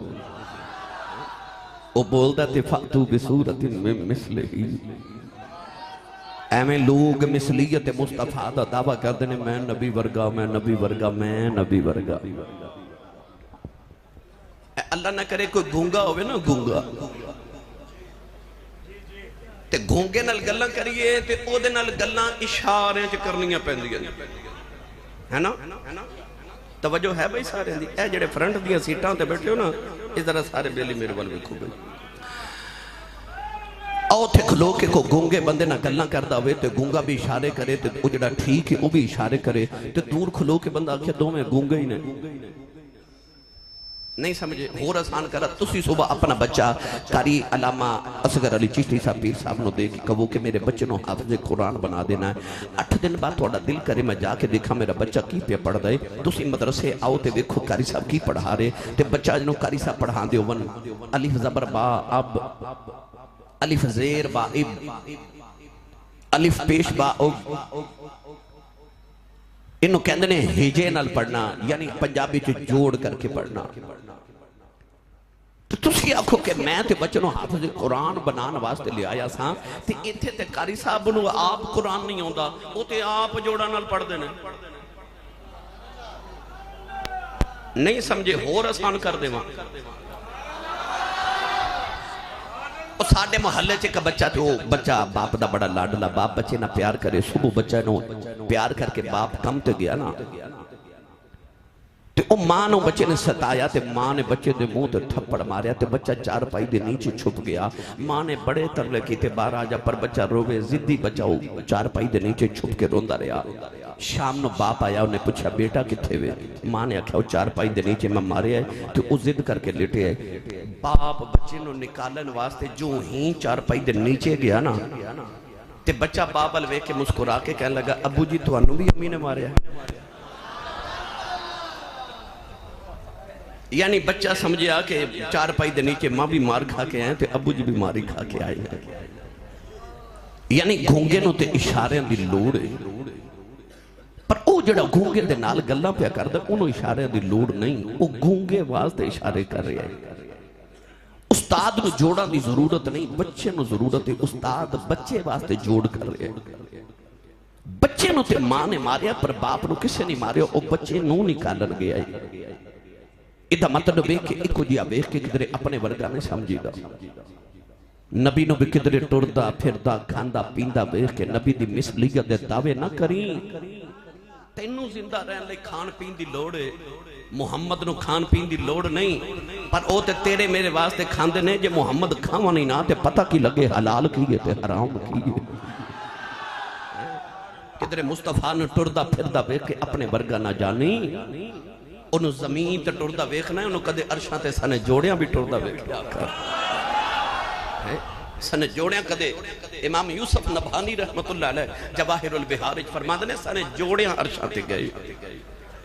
[SPEAKER 1] وہ بول دے تفاتو بصورت میں مثل ہی ایمیں لوگ مثلیت مصطفیٰ دا دعویٰ کر دینے میں نبی ورگا میں نبی ورگا میں نبی ورگا اللہ نہ کرے کوئی گونگا ہوئے نا گونگا تے گونگے نال گلاں کریے تے او دے نال گلاں اشارے چ کرنیاں پیندیاں ہے نا توجہ ہے بھائی سارے دی اے جڑے فرنٹ دیاں سیٹاں تے بیٹھے ہو نا اس طرح سارے بیلی میرے وال ویکھو گئے آؤ تھے کھلو کے کو گونگے بندے نہ گلنا کردہ ہوئے تے گونگا بھی اشارے کرے تے وہ جڑا ٹھیک ہے وہ بھی اشارے کرے تے دور کھلو کے بندہ آکھیا دو میں گونگا ہی نہیں سمجھے اور آسان کرا تسی صبح اپنا بچہ قاری علامہ اصغر علی چشتی صاحب پیر صاحب نو دے کہو کہ میرے بچے نو حافظ قرآن بنا دینا ہے 8 دن بعد تھوڑا دل کرے میں جا کے دیکھا میرا بچہ کی پہ پڑھ دے تسی مدرسے آؤ تے دیکھو قاری صاحب کی پڑھا رہے تے بچہ جنو قاری صاحب پڑھا دے ون الف زبر با اب الف زیر با اب الف پیش با اب انہوں کہندے نے ہیجے نال پڑھنا یعنی پنجابی جو جوڑ کر کے پڑھنا تو تسی آکھو کہ میں تے بچنوں حافظ قرآن بنان واسطے لے آیا ساں تے ایتھے تے قاری صاحب نو آپ قرآن نہیں ہوندا وہ تے آپ جوڑا نال پڑھ دینے نہیں سمجھے ہور آسان کر دے وہاں اور ساڑھے محلے چے کا بچہ تھے وہ بچہ باپ دا بڑا لاڈلا باپ بچے نہ پیار کرے صبح بچہ نو پیار کر کے باپ کم تے گیا نا تے او ماں نو بچے نے ستایا تے ماں نے بچے دے منہ تے تھپڑ ماریا تے بچہ 4 پائی دے نیچے چھپ گیا ماں نے بڑے ترلے کی تے بار آجا پر بچہ روے زدی بچہ 4 پائی دے نیچے چھپ کے روندہ رہا شام نو باپ آیا انہیں پوچھا بیٹا کتھے ہوئے ماں نے آکھا وہ 4 پائی دے نیچے میں مارے آئے تو وہ زد کر کے لیٹے آئے باپ بچے نو نکالن واسطے جو ہی 4 پائی دے نیچے گیا نا تے بچہ باپ الوے کے مسکرا کے کہنے لگا ابو جی تو انو بھی امی نے مارے آئے یعنی بچہ سمجھے آ کہ 4 پائی دے نیچے ماں بھی مار کھا کے آئے تے ابو جی بھی ماری کھا کے آئے یعنی گھونگے نو تے اشارے دی لوڑ ہے پر او جڑا گھونگے دے نال گلاں پہ کر دے انہوں اشارے دی لوڑ نہیں او گھونگے واسطے اشارے کر رہے ہیں استاد نو جوڑا دی ضرورت نہیں بچے نو ضرورت ہے استاد بچے واسطے جوڑ کر رہے ہیں بچے نو تے ماں نے ماریا پر باپ نو کسے نہیں ماریا او بچے نو نکالن گیا ہے ادھا مطلب ہے کہ ایک جیا بیخ کے کدرے اپنے ورگا نے سمجھی دا نبی نو بھی کدرے ٹردہ پھردہ کھاندہ پیندہ بیخ کے نبی دی مثلیت دے دعوے نہ کریں تینوں زندہ رہن لئے کھان پین دی لوڑ ہے محمد نو کھان پین دی لوڑ نہیں پر او تے تیرے میرے واسطے کھاندے نہیں جے محمد کھاوا نہیں نہ تے پتہ کی لگے حلال کیے تے حرام کیے کدرے مصطفیٰ نے ٹردہ پھردہ بیخ کے اپنے ورگا نہ جانی انہوں زمین تے ٹردہ ویکھنا ہے انہوں کدے عرشاں تے سنے جوڑیاں بھی ٹردہ ویکھیا کر سنے جوڑیاں کدے امام یوسف نبھانی رحمت اللہ علیہ جواہر البحارج فرما دنے سنے جوڑیاں عرشاں تے گئے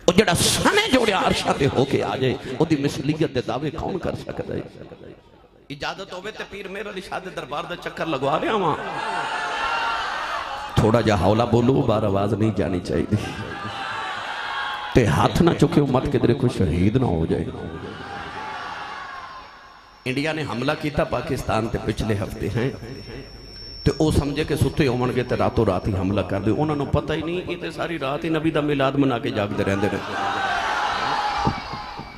[SPEAKER 1] اور جڑا سنے جوڑیاں عرشاں تے ہو کے آجے وہ دی مثلیت دے دعوے کون کر سکتا ہے اجازت ہوئے تے پیر میرا لشاد دربار دا چکر لگوا رہے ہیں وہاں تھوڑا جا حولہ بولو بار آواز نہیں جانی چاہیے تے ہاتھ نہ چکے امت کے درے کوئی شہید نہ ہو جائے انڈیا نے حملہ کیتا پاکستان تے پچھلے ہفتے ہیں تو او سمجھے کہ ستے ہومن گے تے راتوں رات ہی حملہ کر دے. انہوں نے پتہ ہی نہیں یہ ساری رات ہی نبی دا میلاد منا کے جاگ دے رہندے نے.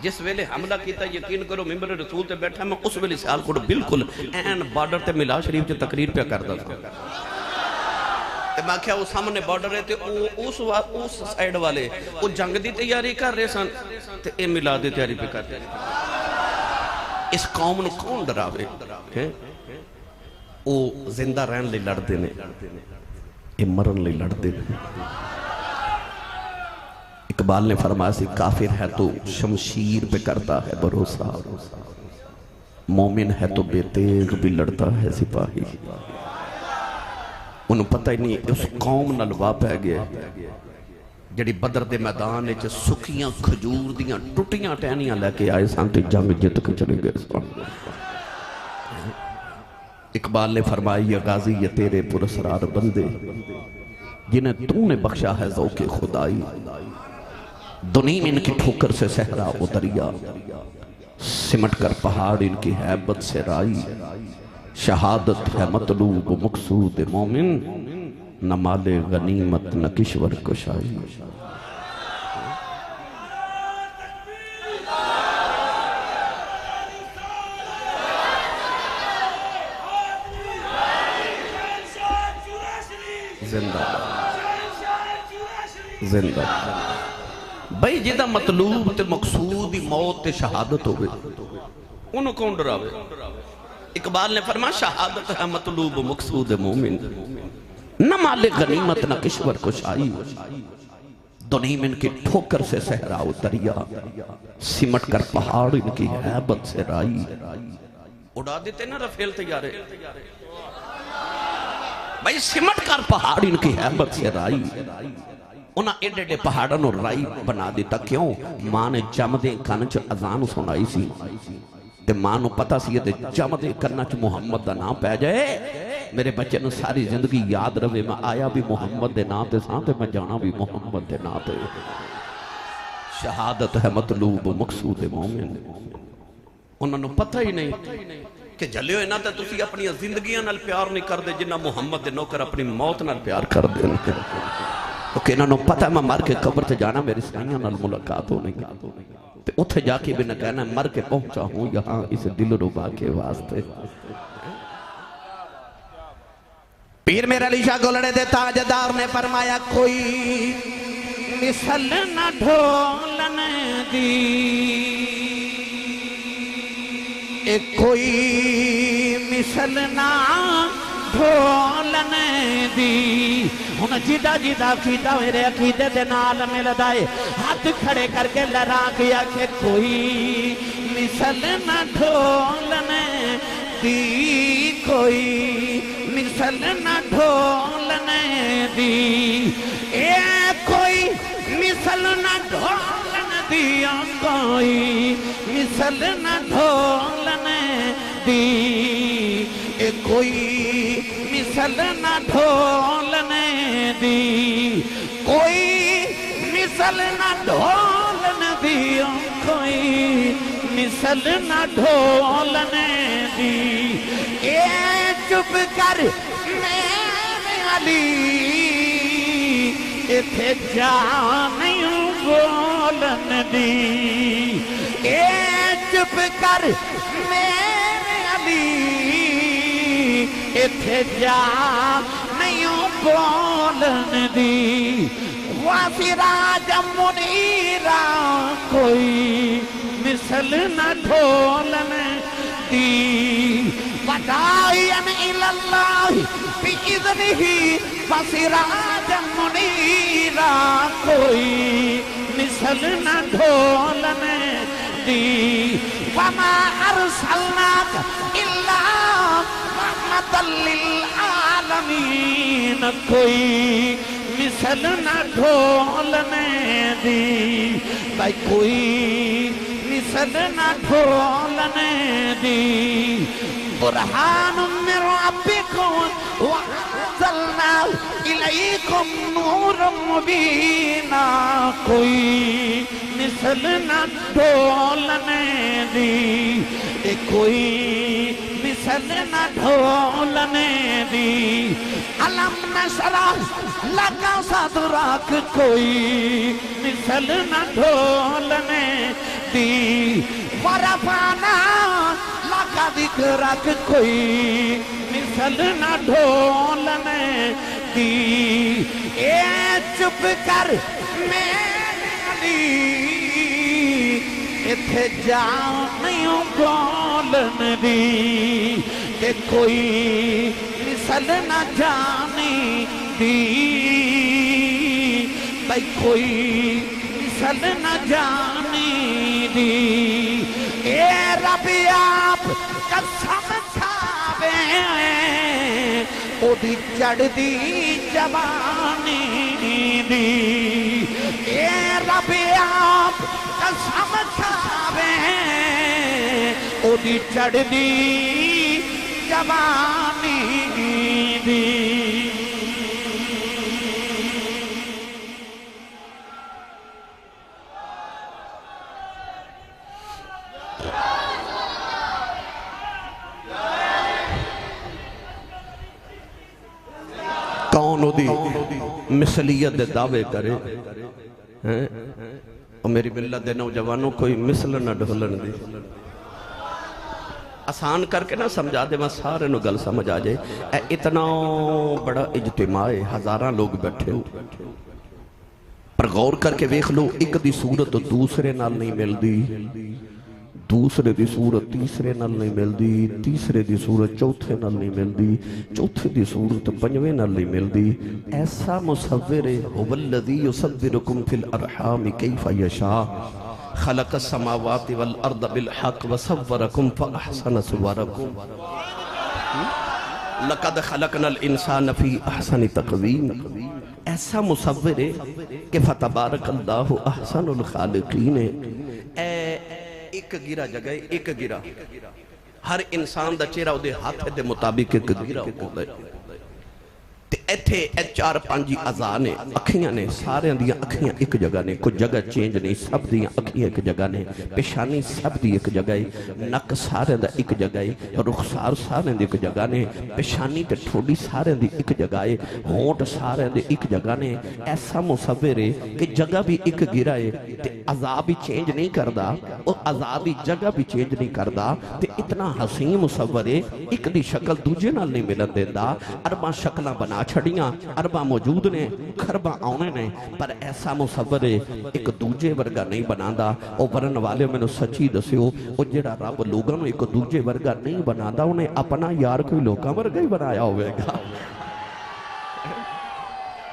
[SPEAKER 1] جس ویلے حملہ کیتا یقین کرو ممبر رسول تے بیٹھا میں اس ویلے سیال کوٹ بالکل این بارڈر تے میلاد شریف تے تقریر پہ کردا تھا. تے میں کہا وہ سامنے بارڈر ہے تے اس سائیڈ والے وہ جنگ دی تیاری کر رہے سن تے اے میلاد دی تیاری پہ کرتے. اس قوم نو کون ڈراوے؟ وہ زندہ رہن لئے لڑتے نے یہ مرن لئے لڑتے نے. اقبال نے فرمایا سی کافر ہے تو شمشیر پہ کرتا ہے بھروسہ، مومن ہے تو بے تیغ بھی لڑتا ہے سپاہی. انہوں پتہ ہی نہیں اس قوم نلوا پہ گیا جڑی بدر دے میدان نے سکیاں کھجور دیاں ٹوٹیاں ٹہنیاں لے کے آئے سانتے جنگ جت کے چلے گئے سان. اقبال نے فرمایا یہ غازی یہ تیرے پراسرار بندے جنہیں تو نے بخشا ہے ذوق خدائی، دنیم ان کی ٹھوکر سے صحرا و دریا، سمٹ کر پہاڑ ان کی ہیبت سے رائی، شہادت ہے مطلوب و مقصود مومن، نہ مال غنیمت نہ کشور کشائی. زندہ زندہ بھئی جدہ مطلوب تے مقصود موت تے شہادت ہوئے انہوں کون ڈراوے؟ اقبال نے فرمایا شہادت ہے مطلوب مقصود مومن، نہ مال غنیمت نہ کشور کشائی، دنیم ان کی ٹھوکر سے صحرا و دریا، سمٹ کر پہاڑ ان کی ہیبت سے رائی. اڑا دیتے نا رفیل تیارے بھائی، سمٹ کر پہاڑ ان کی حیبت سے رائی. انہاں ایڈے ایڈے پہاڑوں رائی بنا دیتا. کیوں؟ ماں نے جم دے کانچ اذان سنائی سی تے ماں نو پتا سی تے جم دے کانچ محمد دا نام پہ جائے میرے بچے نو ساری زندگی یاد روے میں آیا بھی محمد دے نام تے سان تے میں جانا بھی محمد دے نام تے. شہادت ہے مطلوب مقصود مومن. انہوں نے پتہ ہی نہیں کہ جلے ہوئے نہ تے تسی اپنی زندگیاں نال پیار نہیں کر دے جنہ محمد دے نوکر اپنی موت نال پیار کر دے. کیونکہ انہوں نے پتہ ہے میں مر کے قبر تے جانا میری سائیاں نال ملاقات ہو نہیں تے اتھے جا کے بھی نہ کہنا مر کے پہنچا ہوں یہاں اس دل ربا کے واسطے. پیر میرا علی شاہ گولڑے دے تاجدار نے فرمایا کوئی مثل نہ ڈھولن دی، کوئی مثل نہ ڈھولن دی. ہن جدا جدا کیتا میرے عقیدے دے نال ملدائے ہاتھ کھڑے کر کے لڑا کیا کہ کوئی مثل نہ ڈھولن دی، کوئی مثل نہ ڈھولن دی، اے کوئی مثل نہ ڈھولن دی، کوئی مثل نہ ڈھولن دی، اے کوئی مثل نہ ڈھولن دی، کوئی مثل نہ ڈھولن دی، کوئی مثل نہ ڈھولن دی. اے چپ کر میرے علی اتھے جا نہیں بولن دی. اے چپ کر میرے علی اتھے جا نہیں بولن دی. واسراج منیرہ کوئی مثل نہ ڈھولن دی، وداعین الاللہ بإذنہ واسراج منیرہ کوئی مثل نہ ڈھولن دی. وما ارسلناک الا رحمتا للعالمین کوئی مثل نہ ڈھولن دی. بھائی کوئی مثل نہ ڈھولن دی. برہان من ربکم وانزلنا الیکم نورا مبینا کوئی مثل نہ ڈھولن دی. کوئی مثل مثل نہ ڈھولنے دی علم نشرح لگا صدرک کوئی مثل نہ ڈھولنے دی ورفانا لگا ذکرک کوئی مثل نہ ڈھولنے دی اے چپ کر میرے علی اتھے جاؤ نہیں بولن دی کہ کوئی مثل نہ جانی دی بھئی کوئی مثل نہ جانی دی اے رب آپ قسم کھاوے او دی چڑھ دی جوانی دی اے رب آپ قسم کھاوے او دی چڑھ دی جوانی دی کون دی مثلیت دے دعوے کرے اور میری ملت دے نوجوانوں کوئی مثل نہ ڈھولن دی آسان کر کے نہ سمجھا دے میں سارے نو گل سمجھ آ جائے اے اتنا بڑا اجتماع ہزاراں لوگ بیٹھے ہو پر غور کر کے ویکھ لو ایک دی صورت دوسرے نال نہیں مل دی دوسرے دی صورت تیسرے نال نہیں مل دی تیسرے دی صورت چوتھے نال نہیں مل دی چوتھے دی صورت پنجویں نال نہیں مل دی ایسا مصور ہے هو الذی یصورکم فی الارحام کیف یشاء خلق السماوات والارض بالحق وصورکم فاحسن صورکم لقد خلقنا الانسان فی احسن تقویم ایسا مصور ہے کہ فتبارک اللہ احسن الخالقین ایک گیرہ جگہ ایک گیرہ ہر انسان دا چہرہ دے ہاتھ دے مطابق ایک گیرہ ہوتا ہے تے ایتھے اے چار پانچی اعضاء نے اکھیاں نے سارے دیاں اکھیاں ایک جگہ نے کوئی جگہ چینج نہیں سب دیاں اکھیاں ایک جگہ نے پیشانی سب دی ایک جگہ ہے نک سارے دا ایک جگہ ہے رخسار سارے دی ایک جگہ نے پیشانی تے ٹھوڑی سارے دی ایک جگہ ہے ہونٹ سارے دی ایک جگہ نے ایسا مصور ہے کہ جگہ بھی ایک گرہ ہے تے اعضاء بھی چینج نہیں کردہ اور اعضاء دی جگہ بھی چینج نہیں کردہ تے اتنا حسین مصور ہے ایک دی شکل دوجے نال نہیں ملن دیندہ ارباں شکلہ بنا چھڑیاں ارباں موجود نے خرباں آنے نے پر ایسا مصور ہے ایک دوجے ورگا نہیں بناندہ او برن والے میں نے سچی دسیو او جڑا رب لوگاں نے ایک دوجے ورگا نہیں بناندہ انہیں اپنا یار کوئی لوگاں ورگا ہی بنایا ہوئے گا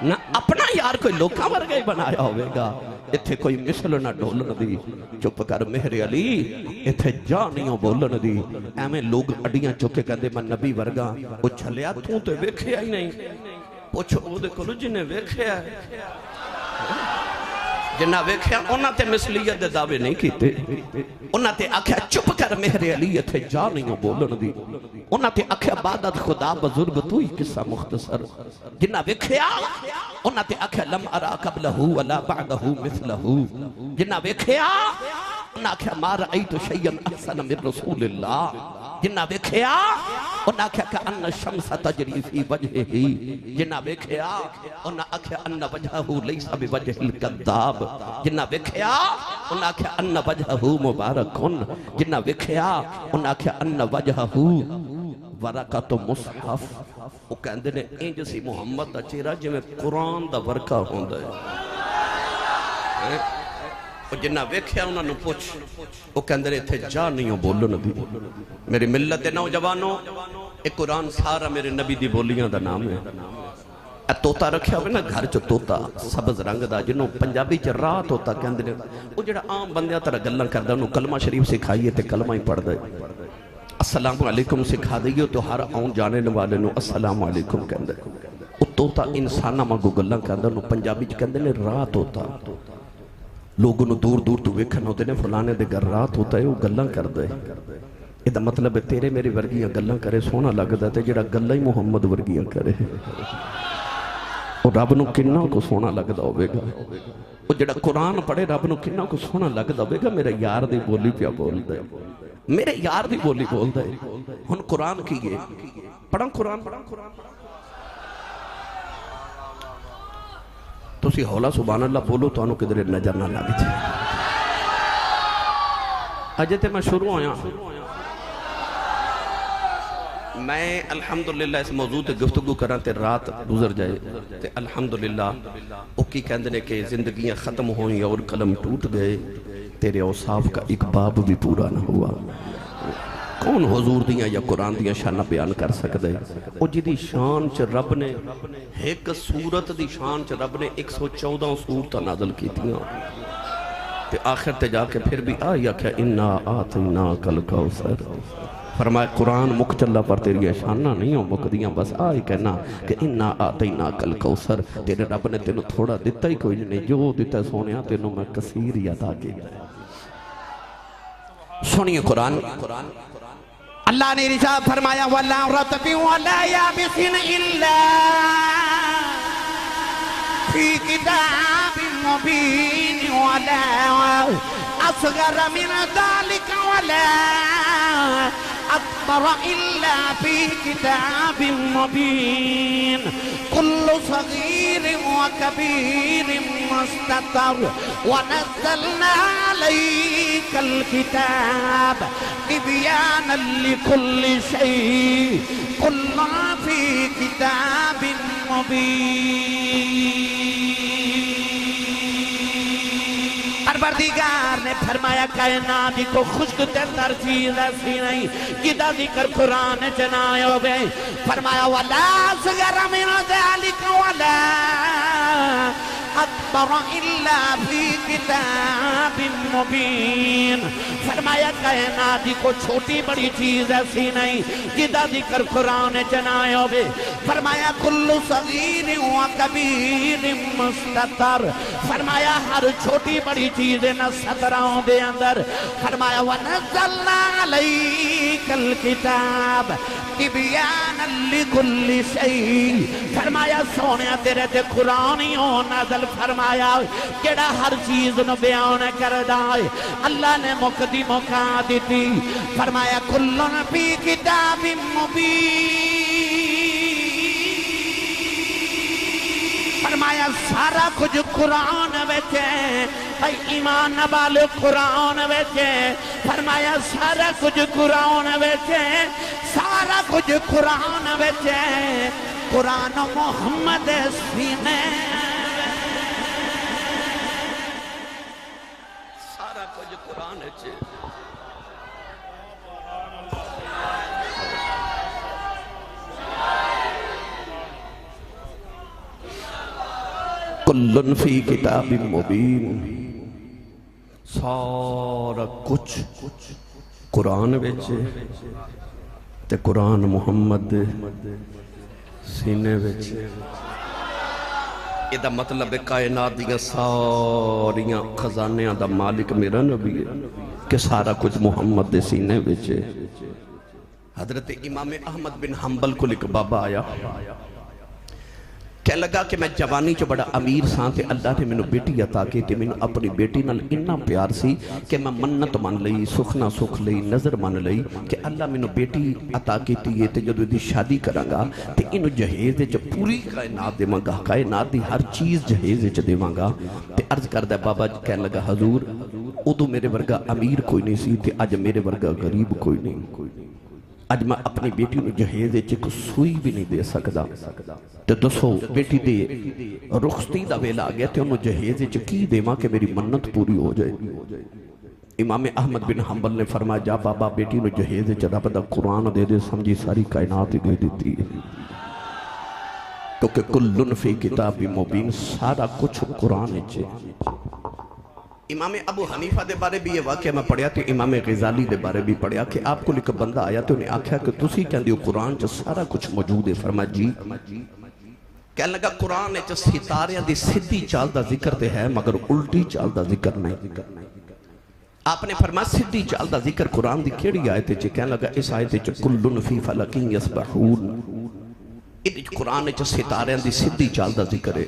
[SPEAKER 1] نہ اپنا یار کوئی لوگاں ورگا ہی بنایا ہوئے گا اتھے کوئی مثل نہ ڈولن دی چپ کر مہر علی اتھے جانیوں بولن دی ایمیں لوگ اڈیاں چکے کہندے میں نبی ورگا وہ چھلیا توں تو ویکھیا ہی نہیں پوچھو او دے کلو جنہیں ویکھیا ہے جنہ ویکھیا انہاں تے مثلیت دے دعوے نہیں کیتے انہاں تے آکھیا چپ کر مہر علی اتھے جانیوں بولن دی انہاں تے آکھیا عبادت خدا بزرگ تو ہی قصہ مختصر جنہ ویکھیا انہاں تے آکھیا لم ارا قبلہو ولا بعدہو مثلہو جنہ ویکھیا انہاں آکھیا ما رأیت شیئن احسن من رسول اللہ جنہ ویکھیا انہاں آکھیا کہ ان الشمس تجری فی وجہ ہی جنہ ویکھیا انہاں آکھیا ان وجہہو لیس بوجہ الکذاب جنہ ویکھیا انہاں آکھیا ان وجہہو مبارکن جنہ ویکھیا انہاں آکھیا ان وجہہو ورقت مصحف وہ کہندے نے انج سی محمد دا چہرہ جی میں قرآن دا ورقہ ہوندہ ہے وہ جنہ ویکھیا انہوں نے پوچھ وہ کہندے نے تھے جا نہیں بولن دی میری ملت دے نوجوانوں ایک قرآن سارا میرے نبی دی بولیاں دا نام ہے اے توتا رکھیا ہوئے نا گھر چو توتا سبز رنگ دا جنہوں پنجابی چ رات ہوتا کہندے نے وہ جڑا عام بندیاں طرح گلن کردہ انہوں کلمہ شریف سکھائیے تے کلمہ ہی پڑھ دے السلام علیکم سکھا دیئے تو ہر آن جانے والے نو السلام علیکم کہندے او توتا انسانہ مانگو گلن کہندے انہوں پنجابی چ کہندے نے رات ہوتا لوگوں نو دور دور تو ویکھن ہوتے نے فلانے دے گر رات ہوتا ہے وہ گلن کر دے یہ دا مطلب ہے تیرے میری ورگیاں گلن کرے سونا لگ دا تے جڑا گلن ہی محمد ورگیاں کرے رب نو کنا کو سونا لگدا ہوے گا وہ جڑا قرآن پڑھے رب نو کنا کو سونا لگدا ہوے گا میرا یار دی بولی پیا بولدا ہے میرے یار دی بولی بولدا ہے ہن قرآن کی ہے پڑھاں قرآن تسی ہولا سبحان اللہ بولو تو انو کدھر نظر نہ لگ جائے اجے تے میں شروع ہویا میں الحمدللہ اس موضوع تے گفتگو کراں تے رات گزر جائے تے الحمدللہ او کی کہندے نے کہ زندگیاں ختم ہوئیں اور قلم ٹوٹ گئے تیرے اوصاف کا ایک باب بھی پورا نہ ہوا کون حضور دیاں یا قرآن دیاں شانہ بیان کر سکتے او جدی شان چ رب نے ایک سورت دی شان چ رب نے 114 سورت نازل کی تھیاں تے آخر تے جا کے پھر بھی آیا کہ انا آتینا کل کوثر فرمائے قرآن مک چلا پر تیری شانہ نہیں ہو مک دیاں بس آئی کہنا کہ انا آتینا کل کوثر تیرے رب نے تینوں تھوڑا دیتا ہی کوئی نہیں جو دیتا سونیا تینوں میں کثیر یاد آگے سنیے قرآن اللہ نے رشاد فرمایا وَلَا رَتْبٍ وَلَا يَابِسٍ إِلَّا فِي كِتَابٍ مُبِينٍ وَلَا أَصْغَرَ مِنْ ذَلِكَ وَلَا أكبر إلا في كتاب مبين كل صغير وكبير مستطر ونزلنا عليك الكتاب تبيانا لكل شيء كل في كتاب مبين پروردگار نے فرمایا کائنات کو خشک تر چیز ایسی نہیں جدا ذکر قرآن چنائے ہوئے فرمایا وَلَا أَصْغَرَ مِنْ ذَلِكَ وَلَا أَكْبَرَ إِلَّا فِي كِتَابٍ مُبِينٍ فرمایا کائنات کو چھوٹی بڑی چیز ایسی نہیں جدا ذکر قرآن چنائے ہوئے فرمایا کل صغیر و کبیر مستطر فرمایا ہر چھوٹی بڑی چیزیں نہ ستراؤں دے اندر فرمایا وَنَزَّلْنَا عَلَيْكَ الْكِتَابِ تِبْيَانًا لِكُلِّ شَيْءٍ فرمایا سونیا تیرے تے قرآنیوں نازل فرمایا کیڑا ہر چیز نو بیان کر دائے اللہ نے مقدی موقع دیتی فرمایا کلن فی کتاب مبین فرمایا سارا کچھ قرآن ویچے بھائی ایمان والے قرآن ویچے فرمایا سارا کچھ قرآن ویچے سارا کچھ قرآن ویچے قرآن محمد سینے سارا کچھ قرآن ویچے کلن فی کتاب مبین سارا کچھ قرآن ویچے تے قرآن محمد سینے ویچے یہ دا مطلب کائنات دیاں ساریاں خزانیاں دا مالک میرا نبی ہے کہ سارا کچھ محمد دے سینے ویچے حضرت امام احمد بن حنبل کو لکھ بابا آیا کہہ لگا کہ میں جوانی چو بڑا امیر سان تے اللہ نے میں بیٹی عطا کی تے میں اپنی بیٹی نال اتنا پیار سی کہ میں منت من لئی سکھنا سکھ لئی نظر من لئی کہ اللہ میں بیٹی عطا کی تے جدو دی شادی کرانگا تے انو جہیز دے چا پوری کائنات دے مانگا کائنات دی ہر چیز جہیز دے چا دے مانگا تے عرض کردہ بابا کہنے لگا حضور ادو میرے ورگا امیر کوئی نہیں سی تے آج میرے ورگا غریب کوئی نہیں آج میں اپنی بیٹی نو جہیز دے چک سوئی بھی نہیں دے سکدا تے دسو بیٹی دے رخصتی دا ویلا آ گیا تے انہوں جہیز دے چکی دے ماں کہ میری منت پوری ہو جائے امام احمد بن حنبل نے فرمایا جا بابا بیٹی نو جہیز دے چرا پدا قرآن دے دے سمجھی ساری کائنات دے دیتی ہے کیونکہ کلن فی کتاب مبین سارا کچھ قرآن ہے امام ابو حنیفہ دے بارے بھی یہ واقعہ میں پڑھیا تھی امام غزالی دے بارے بھی پڑھیا کہ آپ کو لکھ بندہ آیا تو انہیں آکھیا کہ تسی کہندے ہو قرآن چا سارا کچھ موجود ہے فرمایا جی کہنے لگا قرآن چا ستاریاں دی سدھی چال دا ذکر تے ہے مگر الٹی چال دا ذکر نہیں آپ نے فرمایا سدھی چال دا ذکر قرآن دی کیڑی آیت چا کہنے لگا اس آیت چا کلن فی فلقین یسبحون یہ قرآن ستارے دی سدھی چال دا ذکر ہے.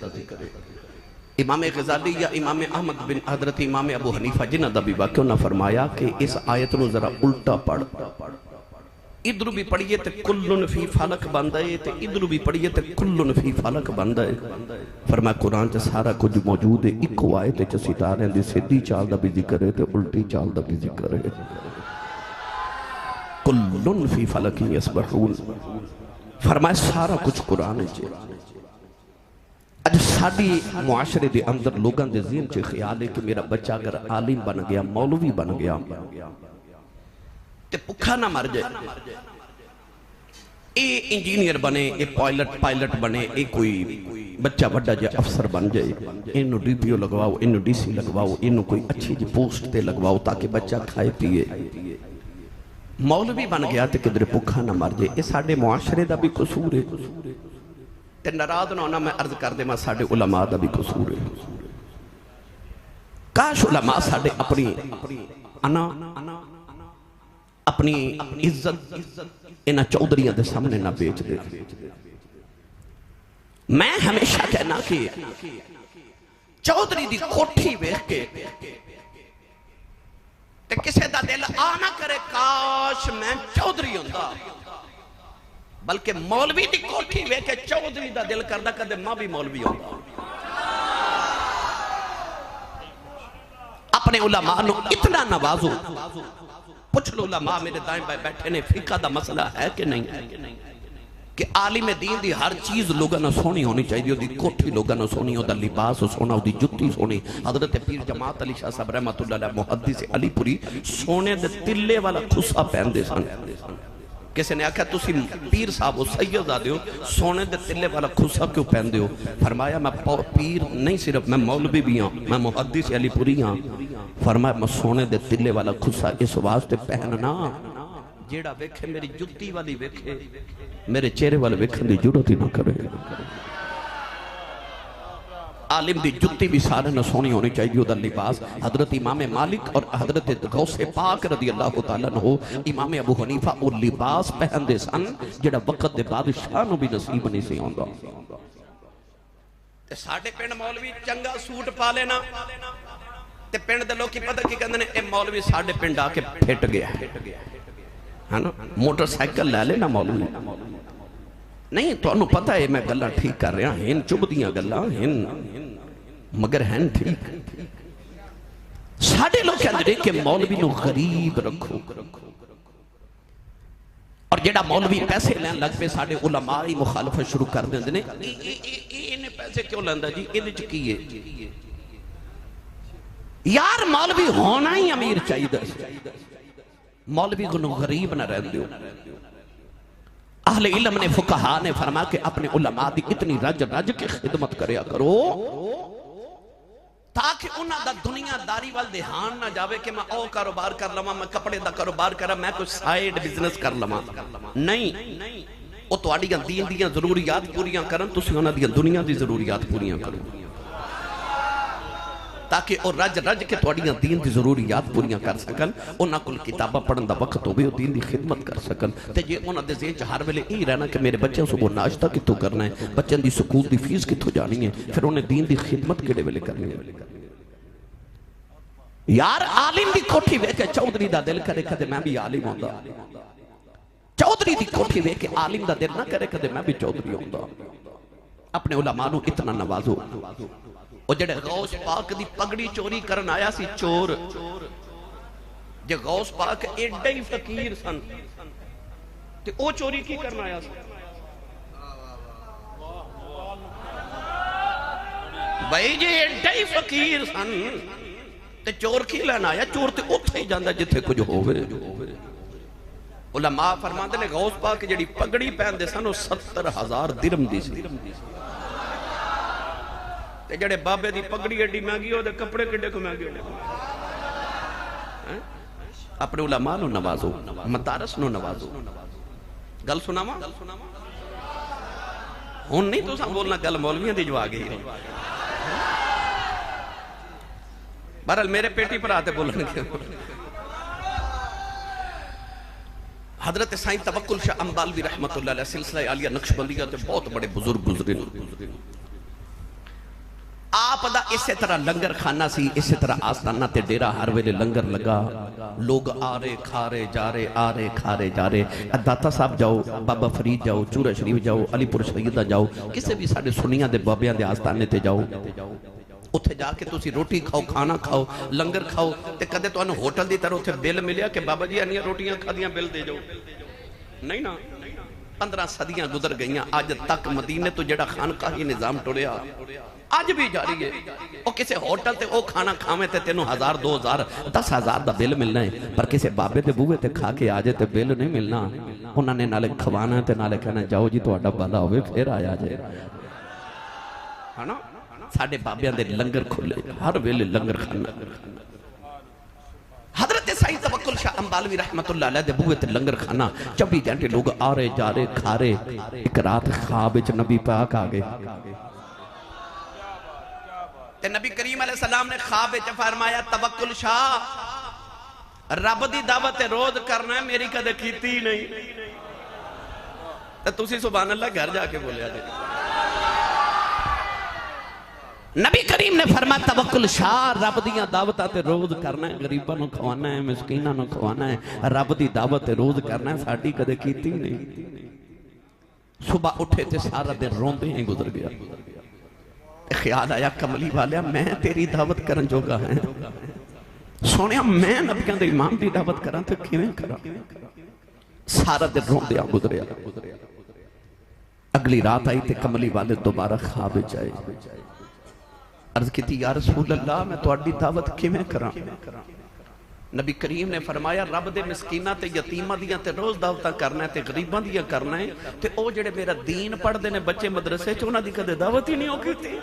[SPEAKER 1] امام غزالی یا امام احمد بن حضرت امام ابو حنیفہ جنہ دا بھی واقعہ نے فرمایا کہ اس آیت نو ذرا الٹا پڑھ. ادھر بھی پڑھئے تے کلن فی فلک بندہ ہے تے ادھر بھی پڑھئے تے کلن فی فلک بندہ ہے. فرمایا قرآن چا سارا کچھ موجود ہے. ایک آیت چا ستارے دی سدھی چال دا بھی ذکر ہے تے الٹی چال دا بھی ذکر ہے. کلن فی فلک یسبحون. فرمایا سارا کچھ قرآن ہے. اج ساڑی معاشرے دے اندر لوگاں دے ذہن چے خیال ہے کہ میرا بچہ اگر عالم بن گیا مولوی بن گیا تے بھکھا نہ مر جائے. اے انجینئر بنے, اے پائلٹ بنے, اے کوئی بچہ بڑا جائے افسر بن جائے, انہوں ڈی پی او لگواؤ, انہوں ڈی سی لگواؤ, انہوں کوئی اچھی جی پوسٹ تے لگواؤ تاکہ بچہ کھائے پیئے. مولوی بن گیا تے کدھر بھکھا نہ مر جائے. اے ساڑے معاشرے دا بھی قصور ہے. تے ناراض نہ ہونا میں عرض کر دے میں ساڑے علماء دا بھی قصور ہے. کاش علماء ساڑے اپنی انا اپنی عزت انہا چودریاں دے سامنے نہ بیچ دے. میں ہمیشہ کہنا کہ چودری دی کوٹھی بیخ کے تے کسے دا دل آنا کرے کاش میں چودری ہوندہ, بلکہ مولوی دی کوٹھی بیخ کے چودری دا دل کردہ کدے ماں بھی مولوی ہوندہ. اپنے علماء نو اتنا نوازو. پوچھ لو علماء میرے دائیں بائیں بیٹھے نے فقہ دا مسئلہ ہے کہ نہیں کہ عالم دین دی ہر چیز لوگاں نہ سونی ہونی چاہیے. دی کوٹھی لوگاں نہ سونی, ہو دا لباس سونا, ہو دی جتی سونی. حضرت پیر جماعت علی شاہ صاحب رحمت اللہ علیہ محدث علی پوری سونے دے تلے والا خصہ پہن دے سن. کسی نے آکھا تسی پیر صاحب ہو, سید آدھے ہو, سونے دے تلے والا خصہ کیوں پہن دے ہو؟ فرمایا میں پیر نہیں صرف میں مولوی بھی ہوں, میں محدث علی پوری ہوں. فرمایا میں سونے دے تلے والا خصہ اس واسطے پہننا جیڑا ویکھے میری جتی والی ویکھے, میرے چہرے والے ویکھن دی ضرورت ہی نہ کرے. عالم دی جتی بھی سارے نہ سونی ہونی چاہیے. دا لباس حضرت امام مالک اور حضرت غوث پاک رضی اللہ تعالیٰ عنہ امام ابو حنیفہ وہ لباس پہن دے سن جڑا وقت دے بادشاہ نو بھی نصیب نہیں سی ہوندا. تے ساڈے پنڈ مولوی چنگا سوٹ پا لینا تے پنڈ دے لوگ کی پتہ کی کہندے نے اے مولوی ساڈے پنڈ آ کے پھٹ گیا ہے نا, موٹر سائیکل لے لینا مولوی. نہیں تو انہوں پتہ ہے میں گلہ ٹھیک کر رہا ہن چب دیاں گلہ ہن مگر ہن ٹھیک. ساڑھے لوگ کہندے کہ مولوی نو غریب رکھو, اور جیڑا مولوی پیسے لین لگ پہ ساڑھے علماء مخالفت شروع کر دیں دنے انہیں پیسے کیوں لیندہ جی انہیں چکیے یار مولوی ہونا ہی امیر چاہیے دس. مولوی کو غریب نہ رہن دیو. اہل علم نے فقہا نے فرما کہ اپنے علماء دی اتنی رج کے خدمت کریا کرو تاکہ انہاں دا دنیا داری وال دہان نہ جاوے کہ میں او کاروبار کر لما, میں کپڑے دا کاروبار کر میں کوئی سائیڈ بزنس کر لما. نہیں, وہ تو آڑیاں دین دیاں ضروریات پوریاں کرن تسی انہاں دیاں دنیا دی ضروریات پوریاں کرو تاکہ وہ رج کے توڑیاں دین دی ضروریات پوریاں کر سکن. انہاں کل کتابہ پڑھن دا وقت ہوئے وہ دین دی خدمت کر سکن. تے یہ انہاں دے ذہن ہر ویلے ہی رہنا کہ میرے بچے صبح ناشتہ کتوں کرنا ہے, بچوں دی سکول دی فیس کتوں جانی ہے, پھر انہیں دین دی خدمت کیڑے ویلے کرنی ہے. یار عالم دی کوٹھی وے کے چودری دا دل کرے کدے میں بھی عالم ہوندا. چودری دی کوٹھی وے کے عالم دا دل نہ کرے کدے میں بھی چودری ہوندا. اپنے علماء نو اتنا نوازو. وہ جڑے غوث پاک دی پگڑی چوری کرن آیا سی چور, جے غوث پاک ایڈا ہی فقیر سن تے او چوری کی کرن آیا سی؟ بھائی جے ایڈا ہی فقیر سن تے چور کی لینا آیا؟ چور تے اتھے ہی جاندہ جتھے کچھ ہوئے. علماء فرماندے نے غوث پاک جڑی پگڑی پہن دے سن وہ 70,000 درم دی سی. تے جڑے بابے دی پگڑی ایڈی مہنگی ہو دے کپڑے کڈے کو مہنگی ہو. اپنے علماء نو نوازو, مدارس نو نوازو. گل سنا ماں ہون نہیں تو ساں بولنا گل مولویاں دی جو آگئی ہے. بہرحال میرے پیٹی پر آتے بولنے کے حضرت سائیں توکل شاہ امبالوی رحمت اللہ علیہ سلسلہ عالیہ نقشبندیہ تے بہت بڑے بزرگ گزرے آپ دا اسی طرح لنگر خانہ سی، اسی طرح آستانہ تے ڈیرہ ہر ویلے لنگر لگا، لوگ آرے کھارے جارے آرے کھارے جارے، داتا صاحب جاؤ، بابا فرید جاؤ، چورہ شریف جاؤ، علی پور شہیدہ جاؤ، کسے بھی ساڑھے سنیاں دے بابیاں دے آستانے تے جاؤ، اتھے جا کے تسی روٹی کھاؤ، کھانا کھاؤ، لنگر کھاؤ، تے کدے تو انہوں ہوٹل دی طرح اتھے بل ملیا کہ بابا جی انہیاں روٹیاں کھا دیاں بل دے جاؤ، نہیں نا 15 صدیاں گزر گئیاں، آج تک مدینے تو جڑا خانقاہی نظام ٹوریا آج بھی جاری ہے، وہ کسے ہوٹل تے وہ کھانا کھامے تے تینوں 1000 2000 10,000 دا بل ملنا ہے، پر کسے بابے دے بوئے تے کھا کے آجے تے بل نہیں ملنا، انہوں نے نالے کھوانا ہے تے نالے کہنا جاؤ جی تو اڈا بالا ہوئے پھر آیا جائے، ہے نا ساڑھے بابیاں دے لنگر کھلے، ہر ویلے لنگر کھانا۔ حضرت سائیں توکل شاہ امبالوی رحمت اللہ علیہ دے بوئے تے لنگر کھانا، 24 گھنٹے لوگ آرے جارے کھارے، ایک رات خواب وچ نبی پاک آگے، تے نبی کریم علیہ السلام نے خواب وچ فرمایا توکل شاہ رب دی دعوت روز کرنا ہے، میری کدے کیتی نہیں، تے تسی سبحان اللہ گھر جا کے بولیا جائے۔ نبی کریم نے فرمایا توکل شاہ رب دیاں دعوتاں تے روز کرنا ہے، غریباں نو کھوانا ہے، مسکیناں نو کھوانا ہے، رب دی دعوت تے روز کرنا ہے، ساڑھی کدے کیتی نہیں۔ صبح اٹھے تے سارا دن روندے ہیں گزر گیا، خیال آیا کملی والیا میں تیری دعوت کرن جوگا ہے، سونیا میں نبیاں دے امام دی دعوت کرن تے کیویں کراں، سارا دن روندے گزریا۔ اگلی رات آئی تے کملی والے دوبارہ خواب جائے، عرض کی تھی یا رسول اللہ میں تو اڈی دعوت کیویں کراں؟ نبی کریم نے فرمایا رب دے مسکینہ تے یتیمہ دیاں تے روز دعوتاں کرنا ہے تے غریباں دیاں کرنا ہے تے او جڑے میرا دین پڑھ دینے بچے مدرسے چونا دی کدے دعوت ہی نہیں ہو کی تھی۔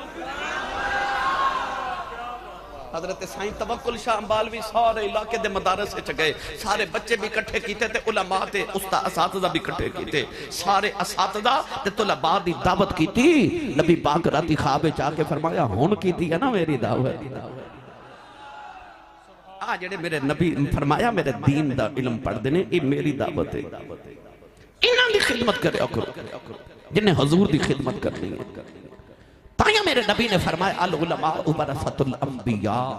[SPEAKER 1] حضرت سائیں توکل شاہ امبالوی سارے علاقے دے مدارس سے گئے، سارے بچے بھی کٹھے کیتے تے علماء تے اساتذہ بھی کٹھے کیتے، سارے اساتذہ تے طلباء دی دعوت کی تھی۔ نبی پاک راتی خواب چاہ کے فرمایا ہون کی تھی ہے نا میری دعوت، جڑے میرے نبی فرمایا میرے دین دا علم پڑھ دینے یہ میری دعوت ہے، انہاں دی خدمت کرے کرو جنہیں حضور دی خدمت کرنی ہے۔ تایا میرے نبی نے فرمایا العلماء ورثۃ الانبیاء،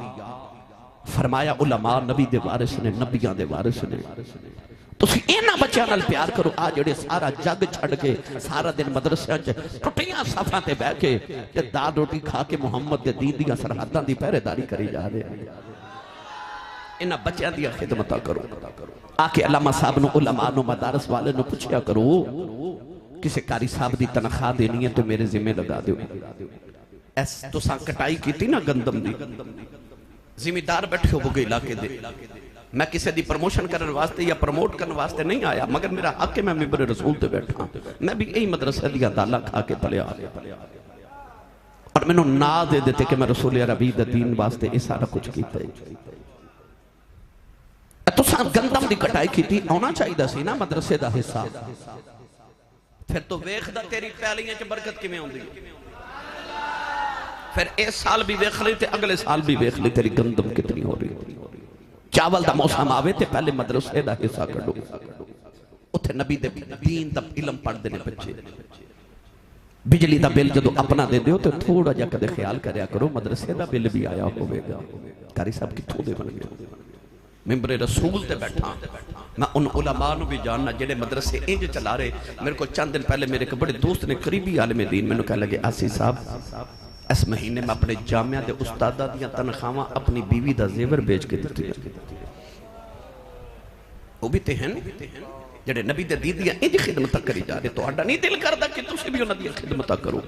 [SPEAKER 1] فرمایا علماء نبی دے وارث نے، نبیاں دے وارث نے، تسی اینا بچیاں نال پیار کرو، آج جڑے سارا جگ چھڑ کے سارا دن مدرسے ٹوٹیاں صفحاں تے بیٹھ کے دال روٹی کھا کے محمد دے دین دیاں سرحداں دی پہرے داری کری جا رہے ہیں، انہاں بچیاں دیا خدمتہ کرو۔ آکے علامہ صاحب نو علماء نو مدارس والے نو پوچھیا کرو کسے کاری صاحب دی تنخواہ دینی ہے تو میرے ذمہ لگا دیو، ایس تو ساں کٹائی کی تھی نا گندم دی، ذمہ دار بیٹھے ہو گئے علاقے دے، میں کسے دی پرموشن کرنے واسطے یا پرموٹ کرنے واسطے نہیں آیا، مگر میرا حق ہے میں ممبر رسول تے بیٹھا، میں بھی یہی مدرسہ دیا دالا کھا کے پلے آیا، اور میں نو نا دے دیتے کہ میں رسول عربی دا دین واسطے اس سارا کچھ کیتا ہے۔ تو ساں گندم دی کٹائی کی تھی، آنا چاہی دا سی نا مدرسے دا حصہ، پھر تو ویخ دا تیری پہلیاں چھ برکت کی میں ہوں دی، پھر اس سال بھی ویخ لی تے اگلے سال بھی ویخ لی تیری گندم کتنی ہو رہی، چاول دا موسم آوے تے پہلے مدرسے دا حصہ کڑو، اتھے نبی دے دین دا علم پڑھ دینے بچے، بجلی دا بل جدو اپنا دے دیو تو تھوڑا جا کدے خیال کریا کرو مدرسے دا بل بھی آیا ہوئے گا، کاری صاحب کی تھو دے بن گیا، ممبر رسول تے بیٹھا، میں ان علماء نو بھی جاننا جڑے مدرسے انج چلا رہے، میرے کو چند دن پہلے میرے بڑے دوست نے قریبی عالم دین میں نے کہا لگے آسی صاحب اس مہینے میں اپنے جامعہ دے استادہ دیاں تنخواہاں اپنی بیوی دا زیور بیچ کے دیتی ہیں، وہ بھی تے ہیں جڑے نبی دے دیدیاں انج خدمتہ کری جا رہے، تو اڈا نہیں دل کردہ کہ تسی بھی انہاں دیاں خدمتہ کرو۔